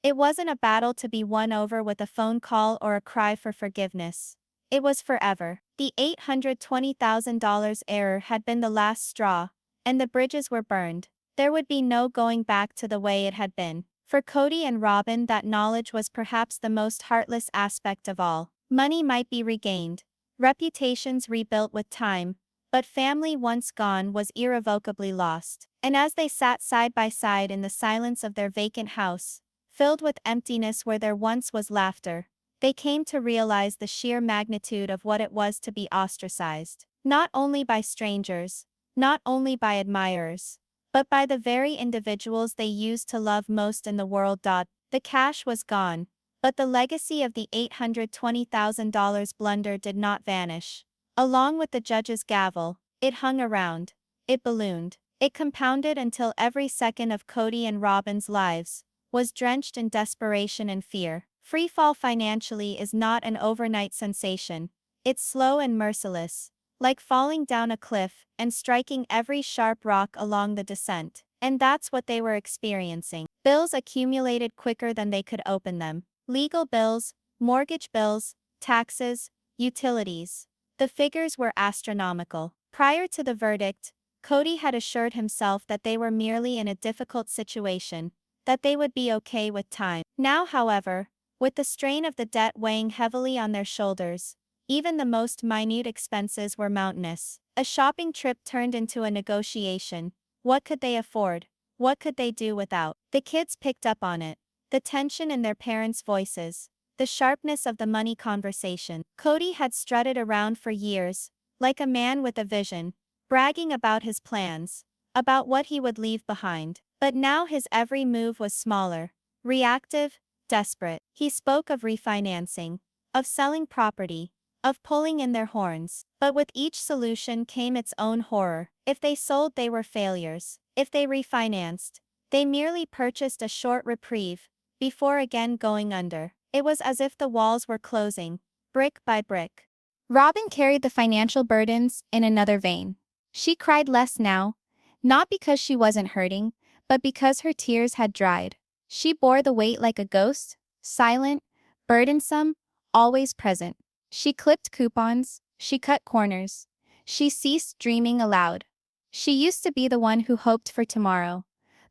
It wasn't a battle to be won over with a phone call or a cry for forgiveness. It was forever. The $820,000 error had been the last straw, and the bridges were burned. There would be no going back to the way it had been. For Kody and Robyn, that knowledge was perhaps the most heartless aspect of all. Money might be regained, reputations rebuilt with time, but family once gone was irrevocably lost. And as they sat side by side in the silence of their vacant house, filled with emptiness where there once was laughter, they came to realize the sheer magnitude of what it was to be ostracized. Not only by strangers, not only by admirers, but by the very individuals they used to love most in the world. The cash was gone, but the legacy of the $820,000 blunder did not vanish. Along with the judge's gavel, it hung around, it ballooned, it compounded until every second of Kody and Robyn's lives was drenched in desperation and fear. Freefall financially is not an overnight sensation, it's slow and merciless, like falling down a cliff and striking every sharp rock along the descent. And that's what they were experiencing. Bills accumulated quicker than they could open them. Legal bills, mortgage bills, taxes, utilities. The figures were astronomical. Prior to the verdict, Kody had assured himself that they were merely in a difficult situation, that they would be okay with time. Now, however, with the strain of the debt weighing heavily on their shoulders, even the most minute expenses were mountainous. A shopping trip turned into a negotiation. What could they afford? What could they do without? The kids picked up on it. The tension in their parents' voices. The sharpness of the money conversation. Kody had strutted around for years, like a man with a vision, bragging about his plans, about what he would leave behind. But now his every move was smaller, reactive, desperate. He spoke of refinancing, of selling property, of pulling in their horns. But with each solution came its own horror. If they sold, they were failures. If they refinanced, they merely purchased a short reprieve, before again going under. It was as if the walls were closing, brick by brick. Robyn carried the financial burdens in another vein. She cried less now, not because she wasn't hurting, but because her tears had dried. She bore the weight like a ghost, silent, burdensome, always present. She clipped coupons, she cut corners. She ceased dreaming aloud. She used to be the one who hoped for tomorrow,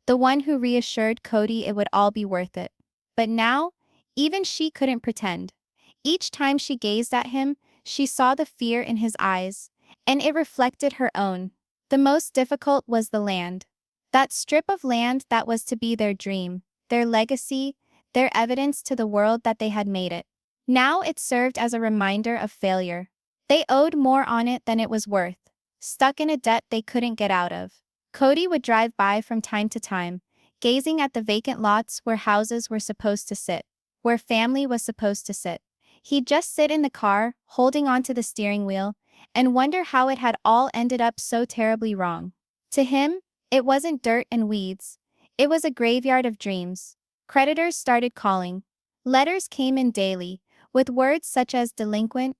the one who reassured Kody it would all be worth it. But now, even she couldn't pretend. Each time she gazed at him, she saw the fear in his eyes, and it reflected her own. The most difficult was the land. That strip of land that was to be their dream, their legacy, their evidence to the world that they had made it. Now it served as a reminder of failure. They owed more on it than it was worth, stuck in a debt they couldn't get out of. Kody would drive by from time to time, gazing at the vacant lots where houses were supposed to sit, where family was supposed to sit. He'd just sit in the car, holding onto the steering wheel, and wonder how it had all ended up so terribly wrong. To him, it wasn't dirt and weeds. It was a graveyard of dreams. Creditors started calling. Letters came in daily, with words such as delinquent,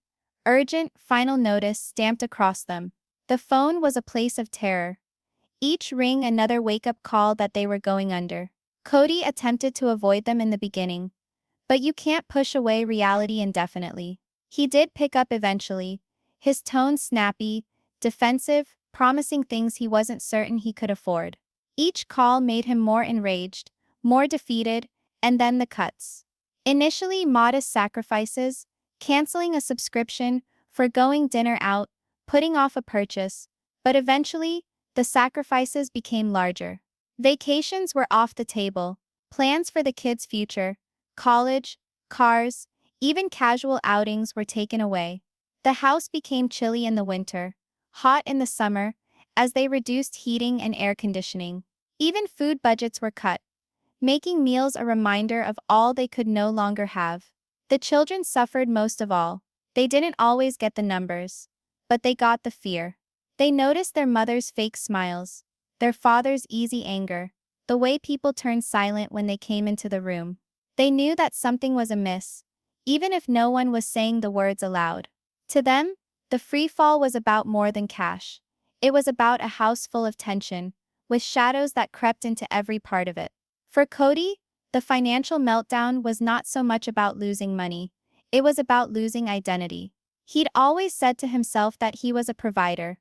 urgent, final notice stamped across them. The phone was a place of terror. Each ring another wake-up call that they were going under. Kody attempted to avoid them in the beginning. But you can't push away reality indefinitely. He did pick up eventually, his tone snappy, defensive, promising things he wasn't certain he could afford. Each call made him more enraged, more defeated, and then the cuts. Initially modest sacrifices, canceling a subscription, forgoing dinner out, putting off a purchase, but eventually, the sacrifices became larger. Vacations were off the table, plans for the kids' future, college, cars, even casual outings were taken away. The house became chilly in the winter, hot in the summer, as they reduced heating and air conditioning. Even food budgets were cut, making meals a reminder of all they could no longer have. The children suffered most of all. They didn't always get the numbers, but they got the fear. They noticed their mother's fake smiles, their father's easy anger, the way people turned silent when they came into the room. They knew that something was amiss, even if no one was saying the words aloud. To them, the free fall was about more than cash. It was about a house full of tension, with shadows that crept into every part of it. For Kody, the financial meltdown was not so much about losing money, it was about losing identity. He'd always said to himself that he was a provider,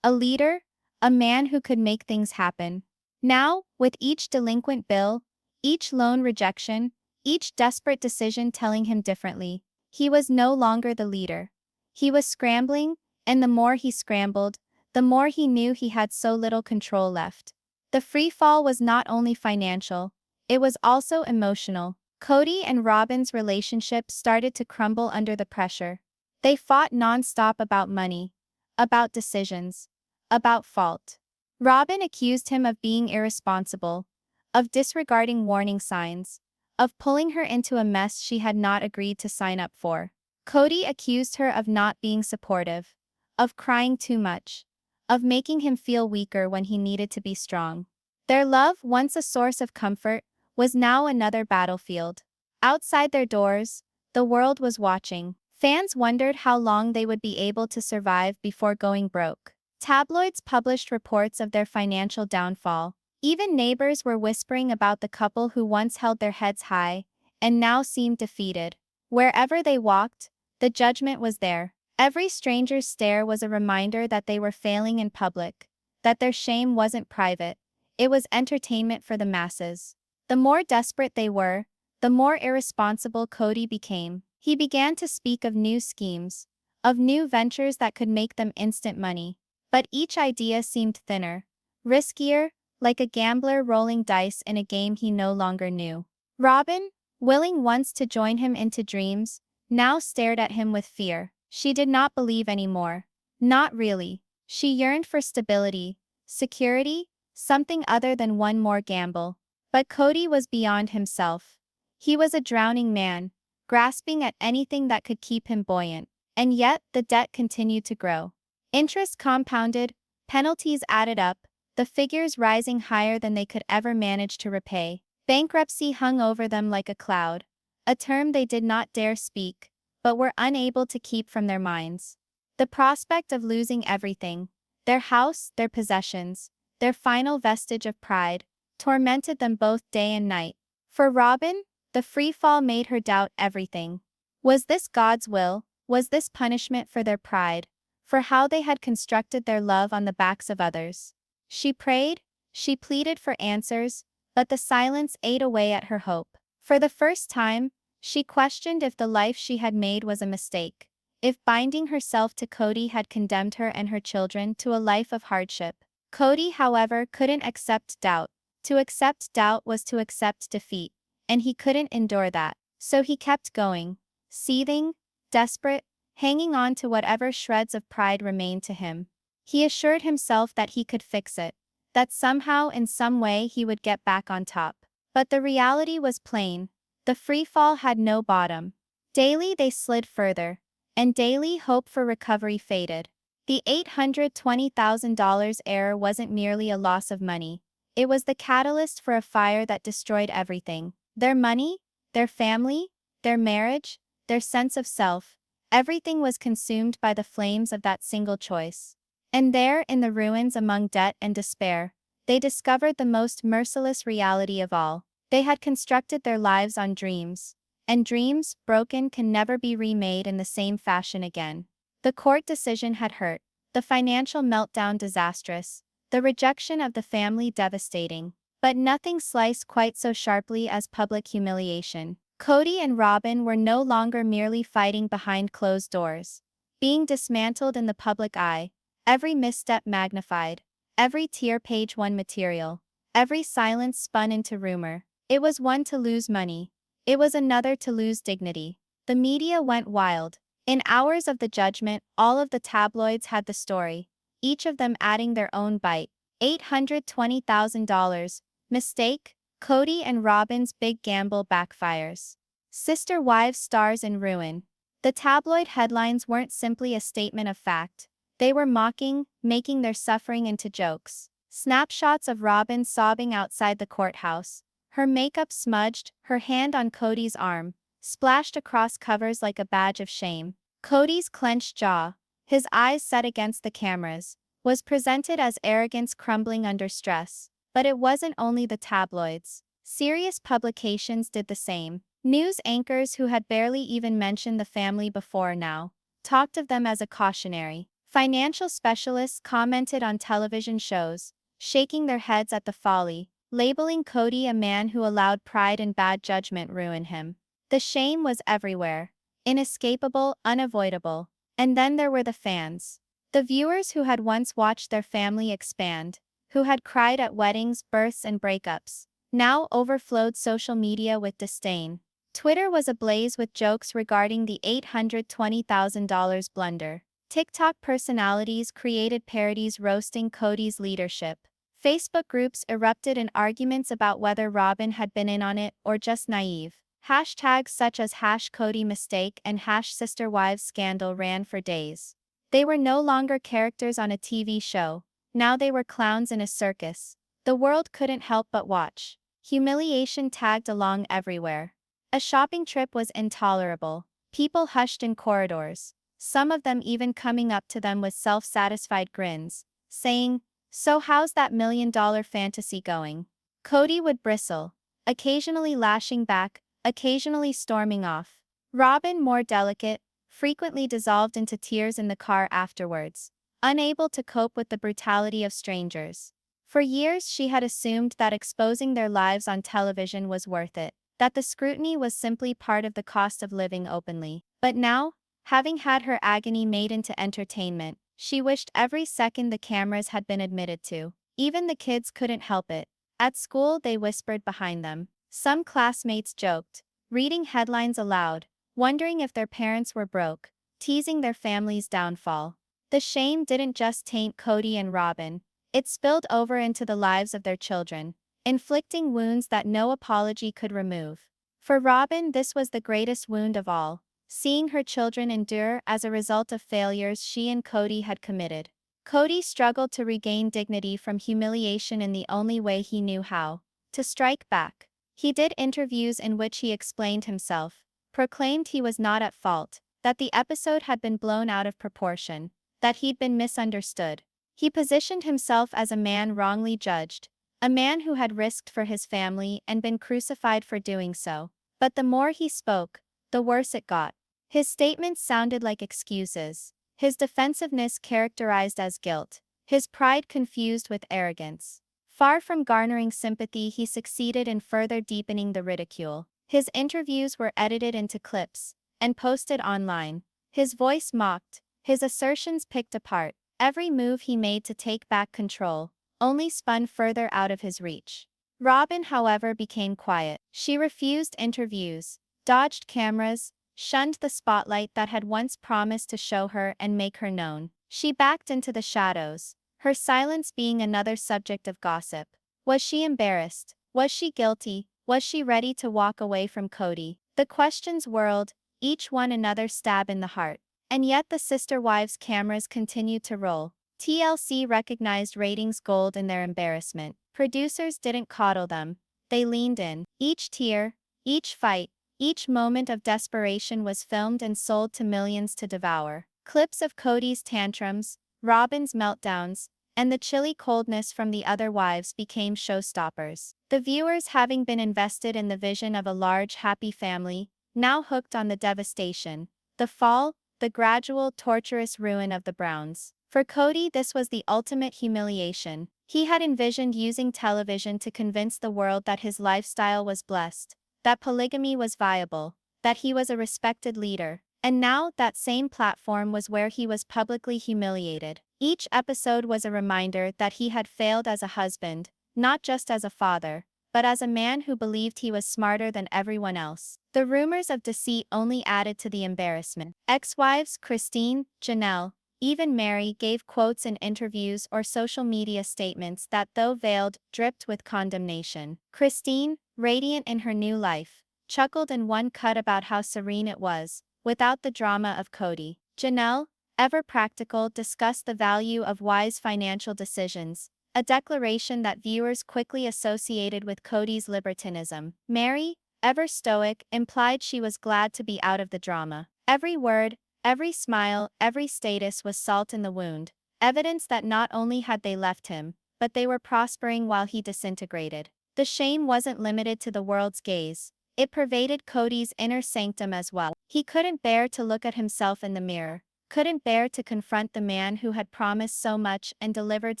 a leader, a man who could make things happen. Now, with each delinquent bill, each loan rejection, each desperate decision telling him differently, he was no longer the leader. He was scrambling, and the more he scrambled, the more he knew he had so little control left. The free fall was not only financial, it was also emotional. Kody and Robyn's relationship started to crumble under the pressure. They fought non-stop about money, about decisions, about fault. Robyn accused him of being irresponsible, of disregarding warning signs, of pulling her into a mess she had not agreed to sign up for. Kody accused her of not being supportive, of crying too much, of making him feel weaker when he needed to be strong. Their love, once a source of comfort, was now another battlefield. Outside their doors, the world was watching. Fans wondered how long they would be able to survive before going broke. Tabloids published reports of their financial downfall. Even neighbors were whispering about the couple who once held their heads high and now seemed defeated. Wherever they walked, the judgment was there. Every stranger's stare was a reminder that they were failing in public, that their shame wasn't private, it was entertainment for the masses. The more desperate they were, the more irresponsible Kody became. He began to speak of new schemes, of new ventures that could make them instant money. But each idea seemed thinner, riskier, like a gambler rolling dice in a game he no longer knew. Robyn, willing once to join him into dreams, now stared at him with fear. She did not believe anymore. Not really. She yearned for stability, security, something other than one more gamble. But Kody was beyond himself. He was a drowning man, grasping at anything that could keep him buoyant. And yet, the debt continued to grow. Interest compounded, penalties added up, the figures rising higher than they could ever manage to repay. Bankruptcy hung over them like a cloud, a term they did not dare speak, but were unable to keep from their minds. The prospect of losing everything, their house, their possessions, their final vestige of pride, tormented them both day and night. For Robyn, the free fall made her doubt everything. Was this God's will? Was this punishment for their pride, for how they had constructed their love on the backs of others? She prayed, she pleaded for answers, but the silence ate away at her hope. For the first time, she questioned if the life she had made was a mistake, if binding herself to Kody had condemned her and her children to a life of hardship. Kody, however, couldn't accept doubt. To accept doubt was to accept defeat, and he couldn't endure that. So he kept going, seething, desperate, hanging on to whatever shreds of pride remained to him. He assured himself that he could fix it, that somehow in some way he would get back on top. But the reality was plain. The free fall had no bottom. Daily they slid further, and daily hope for recovery faded. The $820,000 error wasn't merely a loss of money. It was the catalyst for a fire that destroyed everything. Their money, their family, their marriage, their sense of self. Everything was consumed by the flames of that single choice. And there, in the ruins among debt and despair, they discovered the most merciless reality of all. They had constructed their lives on dreams, and dreams broken can never be remade in the same fashion again. The court decision had hurt, the financial meltdown disastrous, the rejection of the family devastating. But nothing sliced quite so sharply as public humiliation. Kody and Robyn were no longer merely fighting behind closed doors. Being dismantled in the public eye, every misstep magnified, every tear page one material, every silence spun into rumor. It was one to lose money. It was another to lose dignity. The media went wild. In hours of the judgment, all of the tabloids had the story, each of them adding their own bite. $820,000. Mistake, Kody and Robyn's big gamble backfires. Sister wives stars in ruin. The tabloid headlines weren't simply a statement of fact. They were mocking, making their suffering into jokes. Snapshots of Robyn sobbing outside the courthouse, her makeup smudged, her hand on Kody's arm, splashed across covers like a badge of shame. Kody's clenched jaw, his eyes set against the cameras, was presented as arrogance crumbling under stress. But it wasn't only the tabloids. Serious publications did the same. News anchors who had barely even mentioned the family before now talked of them as a cautionary. Financial specialists commented on television shows, shaking their heads at the folly, labeling Kody a man who allowed pride and bad judgment ruin him. The shame was everywhere, inescapable, unavoidable. And then there were the fans. The viewers who had once watched their family expand, who had cried at weddings, births, and breakups, now overflowed social media with disdain. Twitter was ablaze with jokes regarding the $820,000 blunder. TikTok personalities created parodies roasting Kody's leadership. Facebook groups erupted in arguments about whether Robyn had been in on it or just naive. Hashtags such as #KodyMistake and #SisterWivesScandal ran for days. They were no longer characters on a TV show. Now they were clowns in a circus. The world couldn't help but watch. Humiliation tagged along everywhere. A shopping trip was intolerable. People hushed in corridors, some of them even coming up to them with self-satisfied grins, saying, "So how's that $1 million fantasy going?" Kody would bristle, occasionally lashing back, occasionally storming off. Robyn, more delicate, frequently dissolved into tears in the car afterwards, unable to cope with the brutality of strangers. For years she had assumed that exposing their lives on television was worth it, that the scrutiny was simply part of the cost of living openly. But now, having had her agony made into entertainment, she wished every second the cameras had been admitted to. Even the kids couldn't help it. At school they whispered behind them. Some classmates joked, reading headlines aloud, wondering if their parents were broke, teasing their family's downfall. The shame didn't just taint Kody and Robyn, it spilled over into the lives of their children, inflicting wounds that no apology could remove. For Robyn, this was the greatest wound of all, seeing her children endure as a result of failures she and Kody had committed. Kody struggled to regain dignity from humiliation in the only way he knew how: to strike back. He did interviews in which he explained himself, proclaimed he was not at fault, that the episode had been blown out of proportion, that he'd been misunderstood. He positioned himself as a man wrongly judged, a man who had risked for his family and been crucified for doing so. But the more he spoke, the worse it got. His statements sounded like excuses, his defensiveness characterized as guilt, his pride confused with arrogance. Far from garnering sympathy, he succeeded in further deepening the ridicule. His interviews were edited into clips and posted online. His voice mocked, his assertions picked apart. Every move he made to take back control only spun further out of his reach. Robyn, however, became quiet. She refused interviews, dodged cameras, shunned the spotlight that had once promised to show her and make her known. She backed into the shadows, her silence being another subject of gossip. Was she embarrassed? Was she guilty? Was she ready to walk away from Kody? The questions whirled, each one another stab in the heart. And yet the sister wives' cameras continued to roll. TLC recognized ratings gold in their embarrassment. Producers didn't coddle them, they leaned in. Each tear, each fight, each moment of desperation was filmed and sold to millions to devour. Clips of Kody's tantrums, Robyn's meltdowns, and the chilly coldness from the other wives became showstoppers. The viewers, having been invested in the vision of a large, happy family, now hooked on the devastation, the fall, the gradual, torturous ruin of the Browns. For Kody, this was the ultimate humiliation. He had envisioned using television to convince the world that his lifestyle was blessed, that polygamy was viable, that he was a respected leader. And now, that same platform was where he was publicly humiliated. Each episode was a reminder that he had failed as a husband, not just as a father, but as a man who believed he was smarter than everyone else. The rumors of deceit only added to the embarrassment. Ex-wives Christine, Janelle, even Mary gave quotes in interviews or social media statements that, though veiled, dripped with condemnation. Christine, radiant in her new life, chuckled in one cut about how serene it was, without the drama of Kody. Janelle, ever practical, discussed the value of wise financial decisions, a declaration that viewers quickly associated with Kody's libertinism. Mary, ever stoic, implied she was glad to be out of the drama. Every word, every smile, every status was salt in the wound, evidence that not only had they left him, but they were prospering while he disintegrated. The shame wasn't limited to the world's gaze. It pervaded Kody's inner sanctum as well. He couldn't bear to look at himself in the mirror, couldn't bear to confront the man who had promised so much and delivered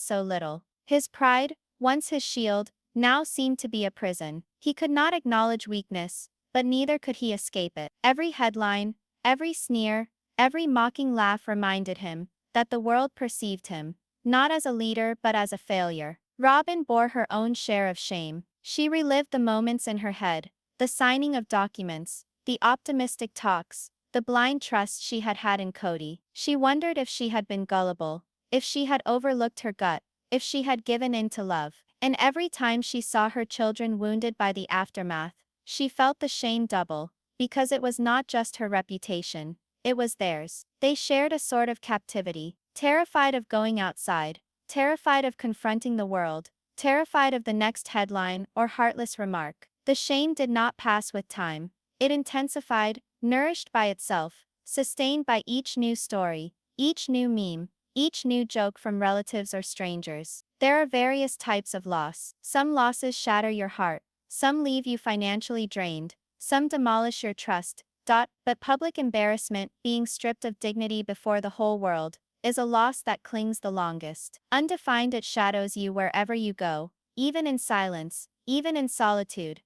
so little. His pride, once his shield, now seemed to be a prison. He could not acknowledge weakness, but neither could he escape it. Every headline, every sneer, every mocking laugh reminded him that the world perceived him, not as a leader but as a failure. Robyn bore her own share of shame. She relived the moments in her head, the signing of documents, the optimistic talks, the blind trust she had had in Kody. She wondered if she had been gullible, if she had overlooked her gut, if she had given in to love. And every time she saw her children wounded by the aftermath, she felt the shame double, because it was not just her reputation, it was theirs. They shared a sort of captivity, terrified of going outside, terrified of confronting the world, terrified of the next headline or heartless remark. The shame did not pass with time. It intensified, nourished by itself, sustained by each new story, each new meme, each new joke from relatives or strangers. There are various types of loss. Some losses shatter your heart, some leave you financially drained, some demolish your trust. But public embarrassment, being stripped of dignity before the whole world, is a loss that clings the longest. Undefined, it shadows you wherever you go, even in silence, even in solitude.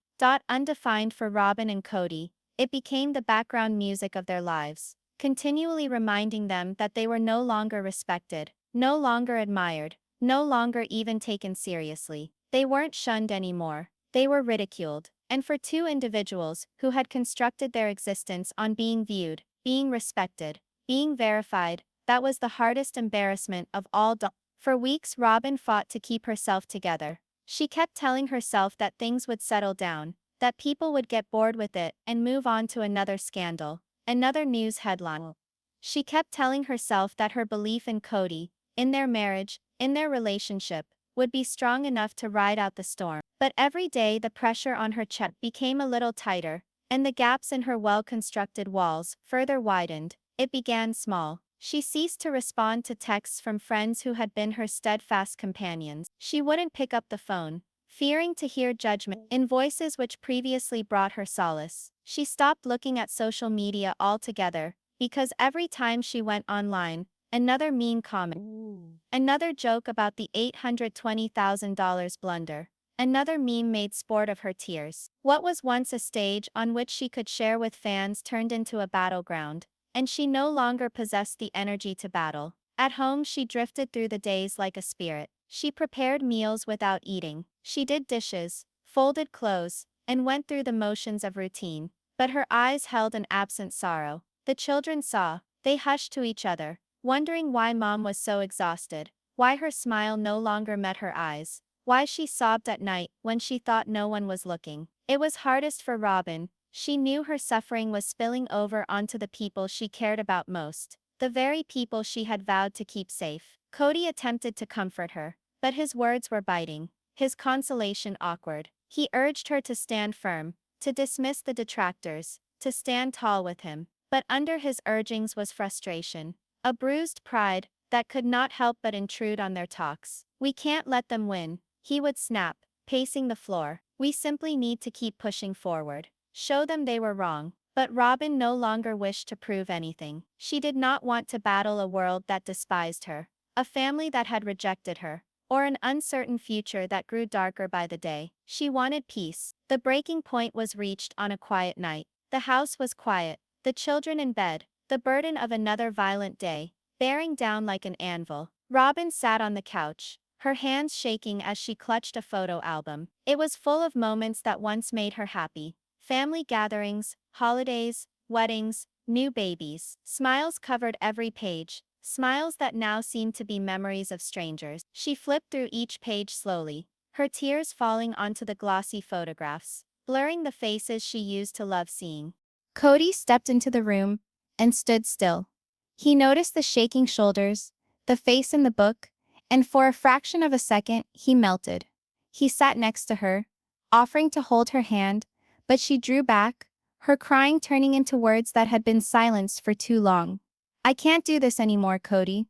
Undefined for Robyn and Kody, it became the background music of their lives, continually reminding them that they were no longer respected, no longer admired, no longer even taken seriously. They weren't shunned anymore, they were ridiculed. And for two individuals who had constructed their existence on being viewed, being respected, being verified, that was the hardest embarrassment of all. For weeks, Robyn fought to keep herself together. She kept telling herself that things would settle down, that people would get bored with it and move on to another scandal, another news headline. She kept telling herself that her belief in Kody, in their marriage, in their relationship, would be strong enough to ride out the storm. But every day the pressure on her chest became a little tighter, and the gaps in her well-constructed walls further widened. It began small. She ceased to respond to texts from friends who had been her steadfast companions. She wouldn't pick up the phone, fearing to hear judgment in voices which previously brought her solace. She stopped looking at social media altogether, because every time she went online, another mean comment, another joke about the $820,000 blunder, another meme made sport of her tears. What was once a stage on which she could share with fans turned into a battleground, and she no longer possessed the energy to battle. At home, she drifted through the days like a spirit. She prepared meals without eating. She did dishes, folded clothes, and went through the motions of routine. But her eyes held an absent sorrow. The children saw. They hushed to each other, wondering why Mom was so exhausted, why her smile no longer met her eyes, why she sobbed at night when she thought no one was looking. It was hardest for Robyn. She knew her suffering was spilling over onto the people she cared about most, the very people she had vowed to keep safe. Kody attempted to comfort her, but his words were biting, his consolation awkward. He urged her to stand firm, to dismiss the detractors, to stand tall with him. But under his urgings was frustration, a bruised pride that could not help but intrude on their talks. "We can't let them win," he would snap, pacing the floor. "We simply need to keep pushing forward. Show them they were wrong." But Robyn no longer wished to prove anything. She did not want to battle a world that despised her, a family that had rejected her, or an uncertain future that grew darker by the day. She wanted peace. The breaking point was reached on a quiet night. The house was quiet, the children in bed, the burden of another violent day, bearing down like an anvil. Robyn sat on the couch, her hands shaking as she clutched a photo album. It was full of moments that once made her happy. Family gatherings, holidays, weddings, new babies. Smiles covered every page, smiles that now seemed to be memories of strangers. She flipped through each page slowly, her tears falling onto the glossy photographs, blurring the faces she used to love seeing. Kody stepped into the room and stood still. He noticed the shaking shoulders, the face in the book, and for a fraction of a second, he melted. He sat next to her, offering to hold her hand, but she drew back, her crying turning into words that had been silenced for too long. I can't do this anymore, Kody.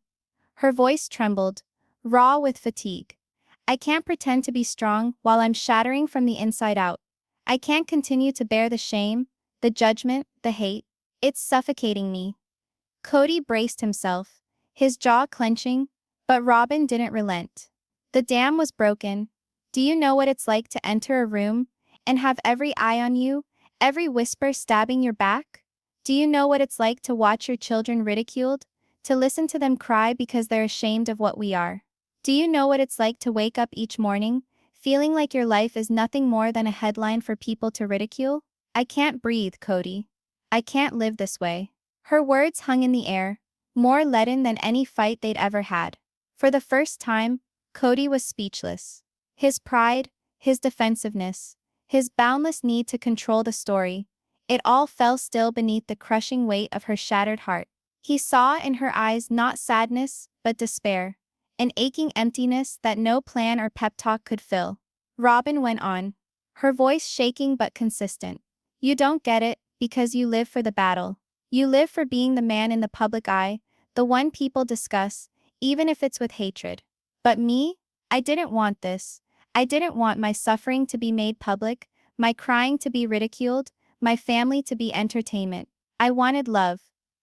Her voice trembled, raw with fatigue. I can't pretend to be strong while I'm shattering from the inside out. I can't continue to bear the shame, the judgment, the hate. It's suffocating me. Kody braced himself, his jaw clenching, but Robyn didn't relent. The dam was broken. Do you know what it's like to enter a room and have every eye on you, every whisper stabbing your back? Do you know what it's like to watch your children ridiculed, to listen to them cry because they're ashamed of what we are? Do you know what it's like to wake up each morning, feeling like your life is nothing more than a headline for people to ridicule? I can't breathe, Kody. I can't live this way. Her words hung in the air, more leaden than any fight they'd ever had. For the first time, Kody was speechless. His pride, his defensiveness, his boundless need to control the story, it all fell still beneath the crushing weight of her shattered heart. He saw in her eyes not sadness, but despair, an aching emptiness that no plan or pep talk could fill. Robyn went on, her voice shaking but consistent. You don't get it, because you live for the battle. You live for being the man in the public eye, the one people discuss, even if it's with hatred. But me? I didn't want this. I didn't want my suffering to be made public, my crying to be ridiculed, my family to be entertainment. I wanted love.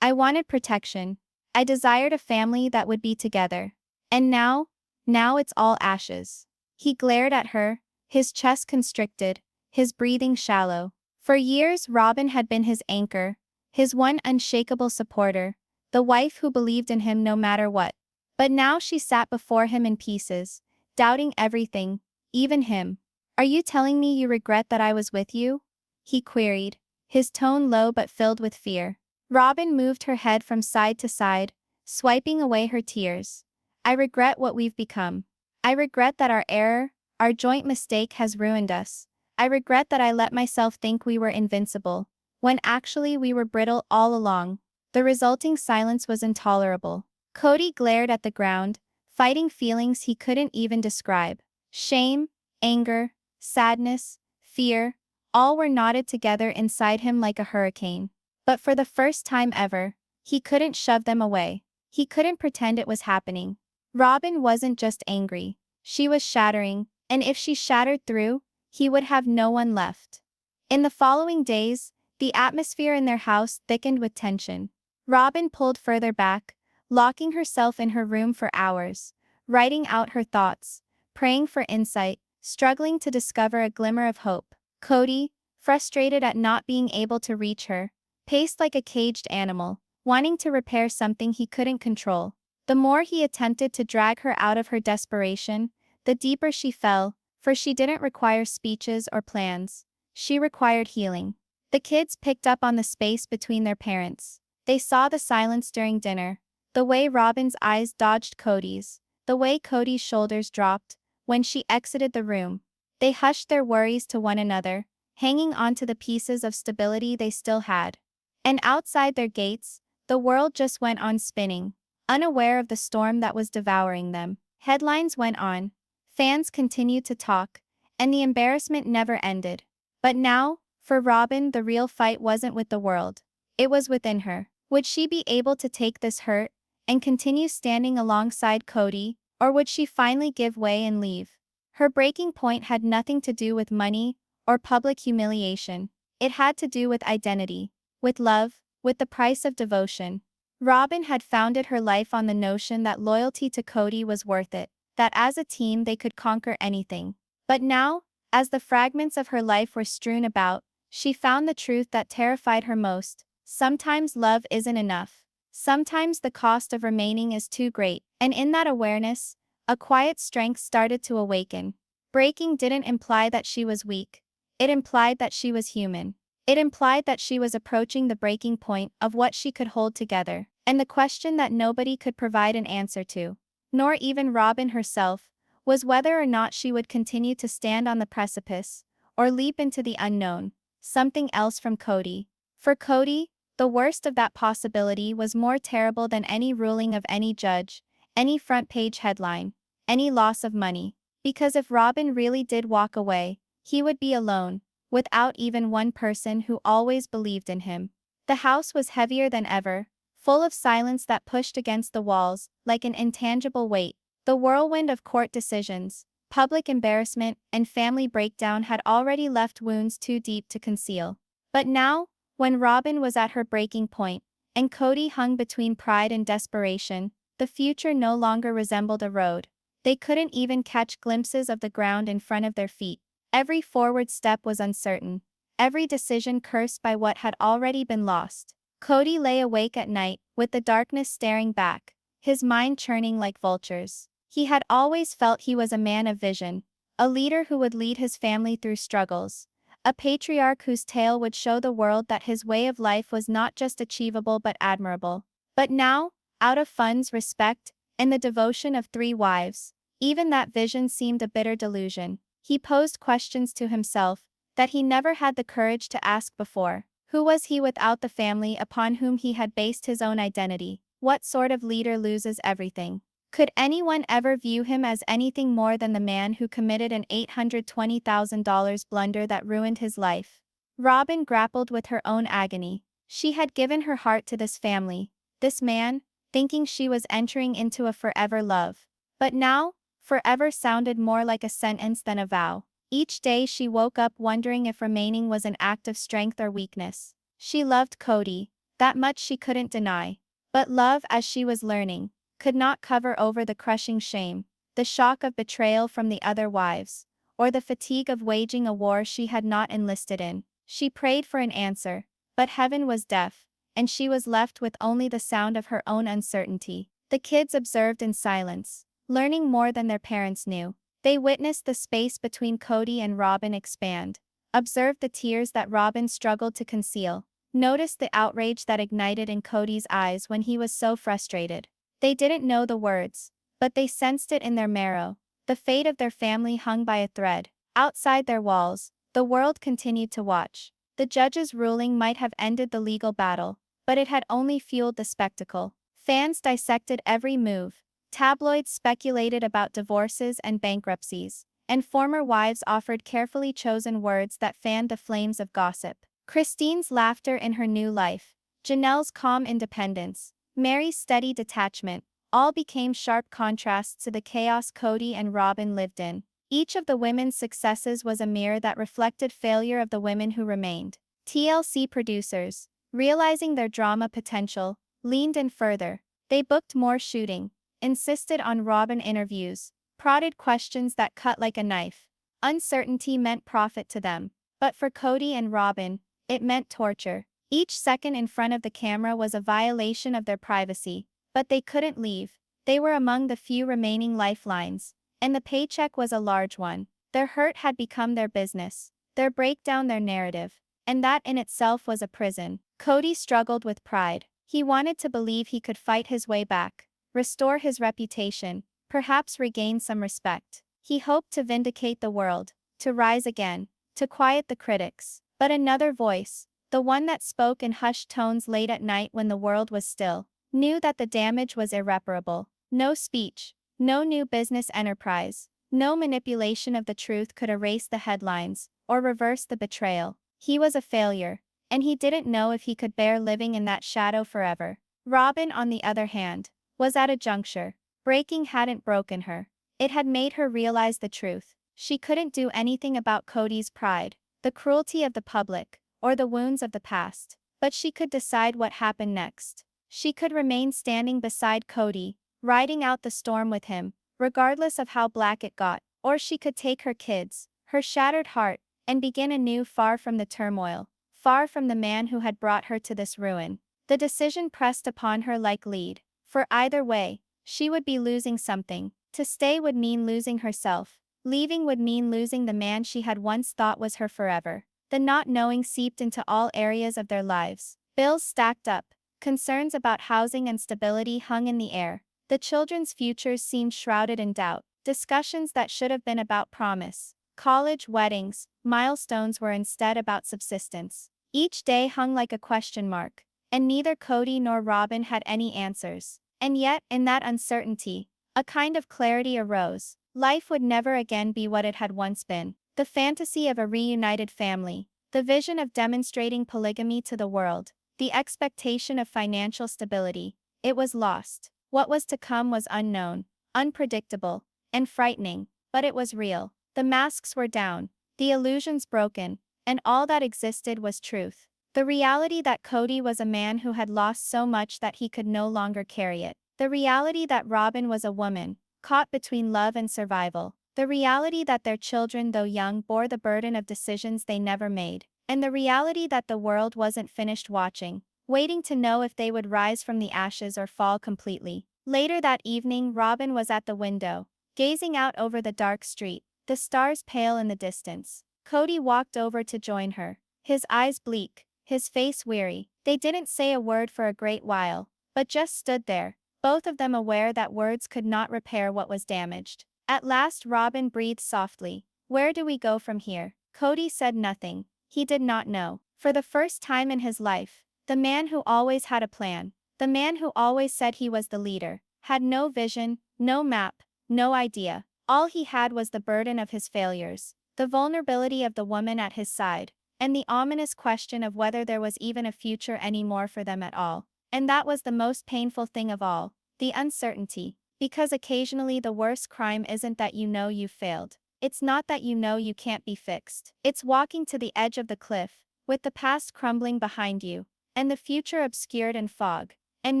I wanted protection. I desired a family that would be together. And now it's all ashes. He glared at her, his chest constricted, his breathing shallow. For years Robyn had been his anchor, his one unshakable supporter, the wife who believed in him no matter what. But now she sat before him in pieces, doubting everything, even him. Are you telling me you regret that I was with you? He queried, his tone low but filled with fear. Robyn moved her head from side to side, swiping away her tears. I regret what we've become. I regret that our error, our joint mistake has ruined us. I regret that I let myself think we were invincible, when actually we were brittle all along. The resulting silence was intolerable. Kody glared at the ground, fighting feelings he couldn't even describe. Shame, anger, sadness, fear, all were knotted together inside him like a hurricane. But for the first time ever, he couldn't shove them away. He couldn't pretend it was happening. Robyn wasn't just angry. She was shattering, and if she shattered through, he would have no one left. In the following days, the atmosphere in their house thickened with tension. Robyn pulled further back, locking herself in her room for hours, writing out her thoughts, praying for insight, struggling to discover a glimmer of hope. Kody, frustrated at not being able to reach her, paced like a caged animal, wanting to repair something he couldn't control. The more he attempted to drag her out of her desperation, the deeper she fell, for she didn't require speeches or plans. She required healing. The kids picked up on the space between their parents. They saw the silence during dinner, the way Robyn's eyes dodged Kody's, the way Kody's shoulders dropped when she exited the room. They hushed their worries to one another, hanging on to the pieces of stability they still had. And outside their gates, the world just went on spinning, unaware of the storm that was devouring them. Headlines went on, fans continued to talk, and the embarrassment never ended. But now, for Robyn, the real fight wasn't with the world. It was within her. Would she be able to take this hurt and continue standing alongside Kody, or would she finally give way and leave? Her breaking point had nothing to do with money or public humiliation. It had to do with identity. with love, with the price of devotion. Robyn had founded her life on the notion that loyalty to Kody was worth it, that as a team they could conquer anything. But now, as the fragments of her life were strewn about, she found the truth that terrified her most. Sometimes love isn't enough. Sometimes the cost of remaining is too great, and in that awareness, a quiet strength started to awaken. Breaking didn't imply that she was weak. It implied that she was human. It implied that she was approaching the breaking point of what she could hold together, and the question that nobody could provide an answer to, nor even Robyn herself, was whether or not she would continue to stand on the precipice, or leap into the unknown, something else from Kody. For Kody, the worst of that possibility was more terrible than any ruling of any judge, any front-page headline, any loss of money. Because if Robyn really did walk away, he would be alone, without even one person who always believed in him. The house was heavier than ever, full of silence that pushed against the walls, like an intangible weight. The whirlwind of court decisions, public embarrassment, and family breakdown had already left wounds too deep to conceal. But now, when Robyn was at her breaking point, and Kody hung between pride and desperation, the future no longer resembled a road. They couldn't even catch glimpses of the ground in front of their feet. Every forward step was uncertain, every decision cursed by what had already been lost. Kody lay awake at night, with the darkness staring back, his mind churning like vultures. He had always felt he was a man of vision, a leader who would lead his family through struggles, a patriarch whose tale would show the world that his way of life was not just achievable but admirable. But now, out of funds, respect, and the devotion of 3 wives, even that vision seemed a bitter delusion. He posed questions to himself that he never had the courage to ask before. Who was he without the family upon whom he had based his own identity? What sort of leader loses everything? Could anyone ever view him as anything more than the man who committed an $820,000 blunder that ruined his life? Robyn grappled with her own agony. She had given her heart to this family, this man, thinking she was entering into a forever love. But now, forever sounded more like a sentence than a vow. Each day she woke up wondering if remaining was an act of strength or weakness. She loved Kody, that much she couldn't deny. But love, as she was learning, could not cover over the crushing shame, the shock of betrayal from the other wives, or the fatigue of waging a war she had not enlisted in. She prayed for an answer, but heaven was deaf, and she was left with only the sound of her own uncertainty. The kids observed in silence, learning more than their parents knew. They witnessed the space between Kody and Robyn expand, observed the tears that Robyn struggled to conceal, noticed the outrage that ignited in Kody's eyes when he was so frustrated. They didn't know the words, but they sensed it in their marrow. The fate of their family hung by a thread. Outside their walls, the world continued to watch. The judge's ruling might have ended the legal battle, but it had only fueled the spectacle. Fans dissected every move. Tabloids speculated about divorces and bankruptcies, and former wives offered carefully chosen words that fanned the flames of gossip. Christine's laughter in her new life, Janelle's calm independence, Mary's steady detachment, all became sharp contrasts to the chaos Kody and Robyn lived in. Each of the women's successes was a mirror that reflected failure of the women who remained. TLC producers, realizing their drama potential, leaned in further. They booked more shooting, insisted on Robyn interviews, prodded questions that cut like a knife. Uncertainty meant profit to them, but for Kody and Robyn, it meant torture. Each second in front of the camera was a violation of their privacy, but they couldn't leave. They were among the few remaining lifelines, and the paycheck was a large one. Their hurt had become their business, their breakdown their narrative, and that in itself was a prison. Kody struggled with pride. He wanted to believe he could fight his way back, restore his reputation, perhaps regain some respect. He hoped to vindicate the world, to rise again, to quiet the critics. But another voice, the one that spoke in hushed tones late at night when the world was still, knew that the damage was irreparable. No speech, no new business enterprise, no manipulation of the truth could erase the headlines, or reverse the betrayal. He was a failure, and he didn't know if he could bear living in that shadow forever. Robyn, on the other hand, was at a juncture. Breaking hadn't broken her. It had made her realize the truth. She couldn't do anything about Kody's pride, the cruelty of the public, or the wounds of the past. but she could decide what happened next. She could remain standing beside Kody, riding out the storm with him, regardless of how black it got, or she could take her kids, her shattered heart, and begin anew far from the turmoil, far from the man who had brought her to this ruin. The decision pressed upon her like lead, for either way, she would be losing something. To stay would mean losing herself. Leaving would mean losing the man she had once thought was her forever. The not knowing seeped into all areas of their lives. Bills stacked up. Concerns about housing and stability hung in the air. The children's futures seemed shrouded in doubt. Discussions that should have been about promise, college, weddings, milestones were instead about subsistence. Each day hung like a question mark, and neither Kody nor Robyn had any answers. And yet, in that uncertainty, a kind of clarity arose. Life would never again be what it had once been. The fantasy of a reunited family, the vision of demonstrating polygamy to the world, the expectation of financial stability, it was lost. What was to come was unknown, unpredictable, and frightening, but it was real. The masks were down, the illusions broken, and all that existed was truth. The reality that Kody was a man who had lost so much that he could no longer carry it. The reality that Robyn was a woman, caught between love and survival. The reality that their children, though young, bore the burden of decisions they never made. And the reality that the world wasn't finished watching, waiting to know if they would rise from the ashes or fall completely. Later that evening, Robyn was at the window, gazing out over the dark street, the stars pale in the distance. Kody walked over to join her, his eyes bleak, his face weary. They didn't say a word for a great while, but just stood there, both of them aware that words could not repair what was damaged. At last Robyn breathed softly. "Where do we go from here?" Kody said nothing. He did not know. For the first time in his life, the man who always had a plan, the man who always said he was the leader, had no vision, no map, no idea. All he had was the burden of his failures, the vulnerability of the woman at his side, and the ominous question of whether there was even a future anymore for them at all. And that was the most painful thing of all, the uncertainty. Because occasionally the worst crime isn't that you know you've failed. It's not that you know you can't be fixed. It's walking to the edge of the cliff, with the past crumbling behind you, and the future obscured in fog, and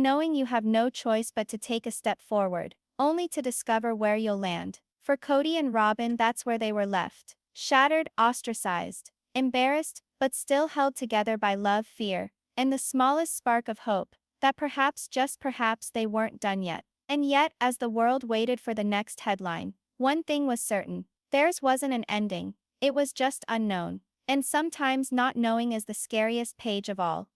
knowing you have no choice but to take a step forward, only to discover where you'll land. For Kody and Robyn, that's where they were left. Shattered, ostracized, embarrassed, but still held together by love, fear, and the smallest spark of hope, that perhaps, just perhaps, they weren't done yet. And yet, as the world waited for the next headline, one thing was certain. Theirs wasn't an ending, it was just unknown. And sometimes not knowing is the scariest page of all.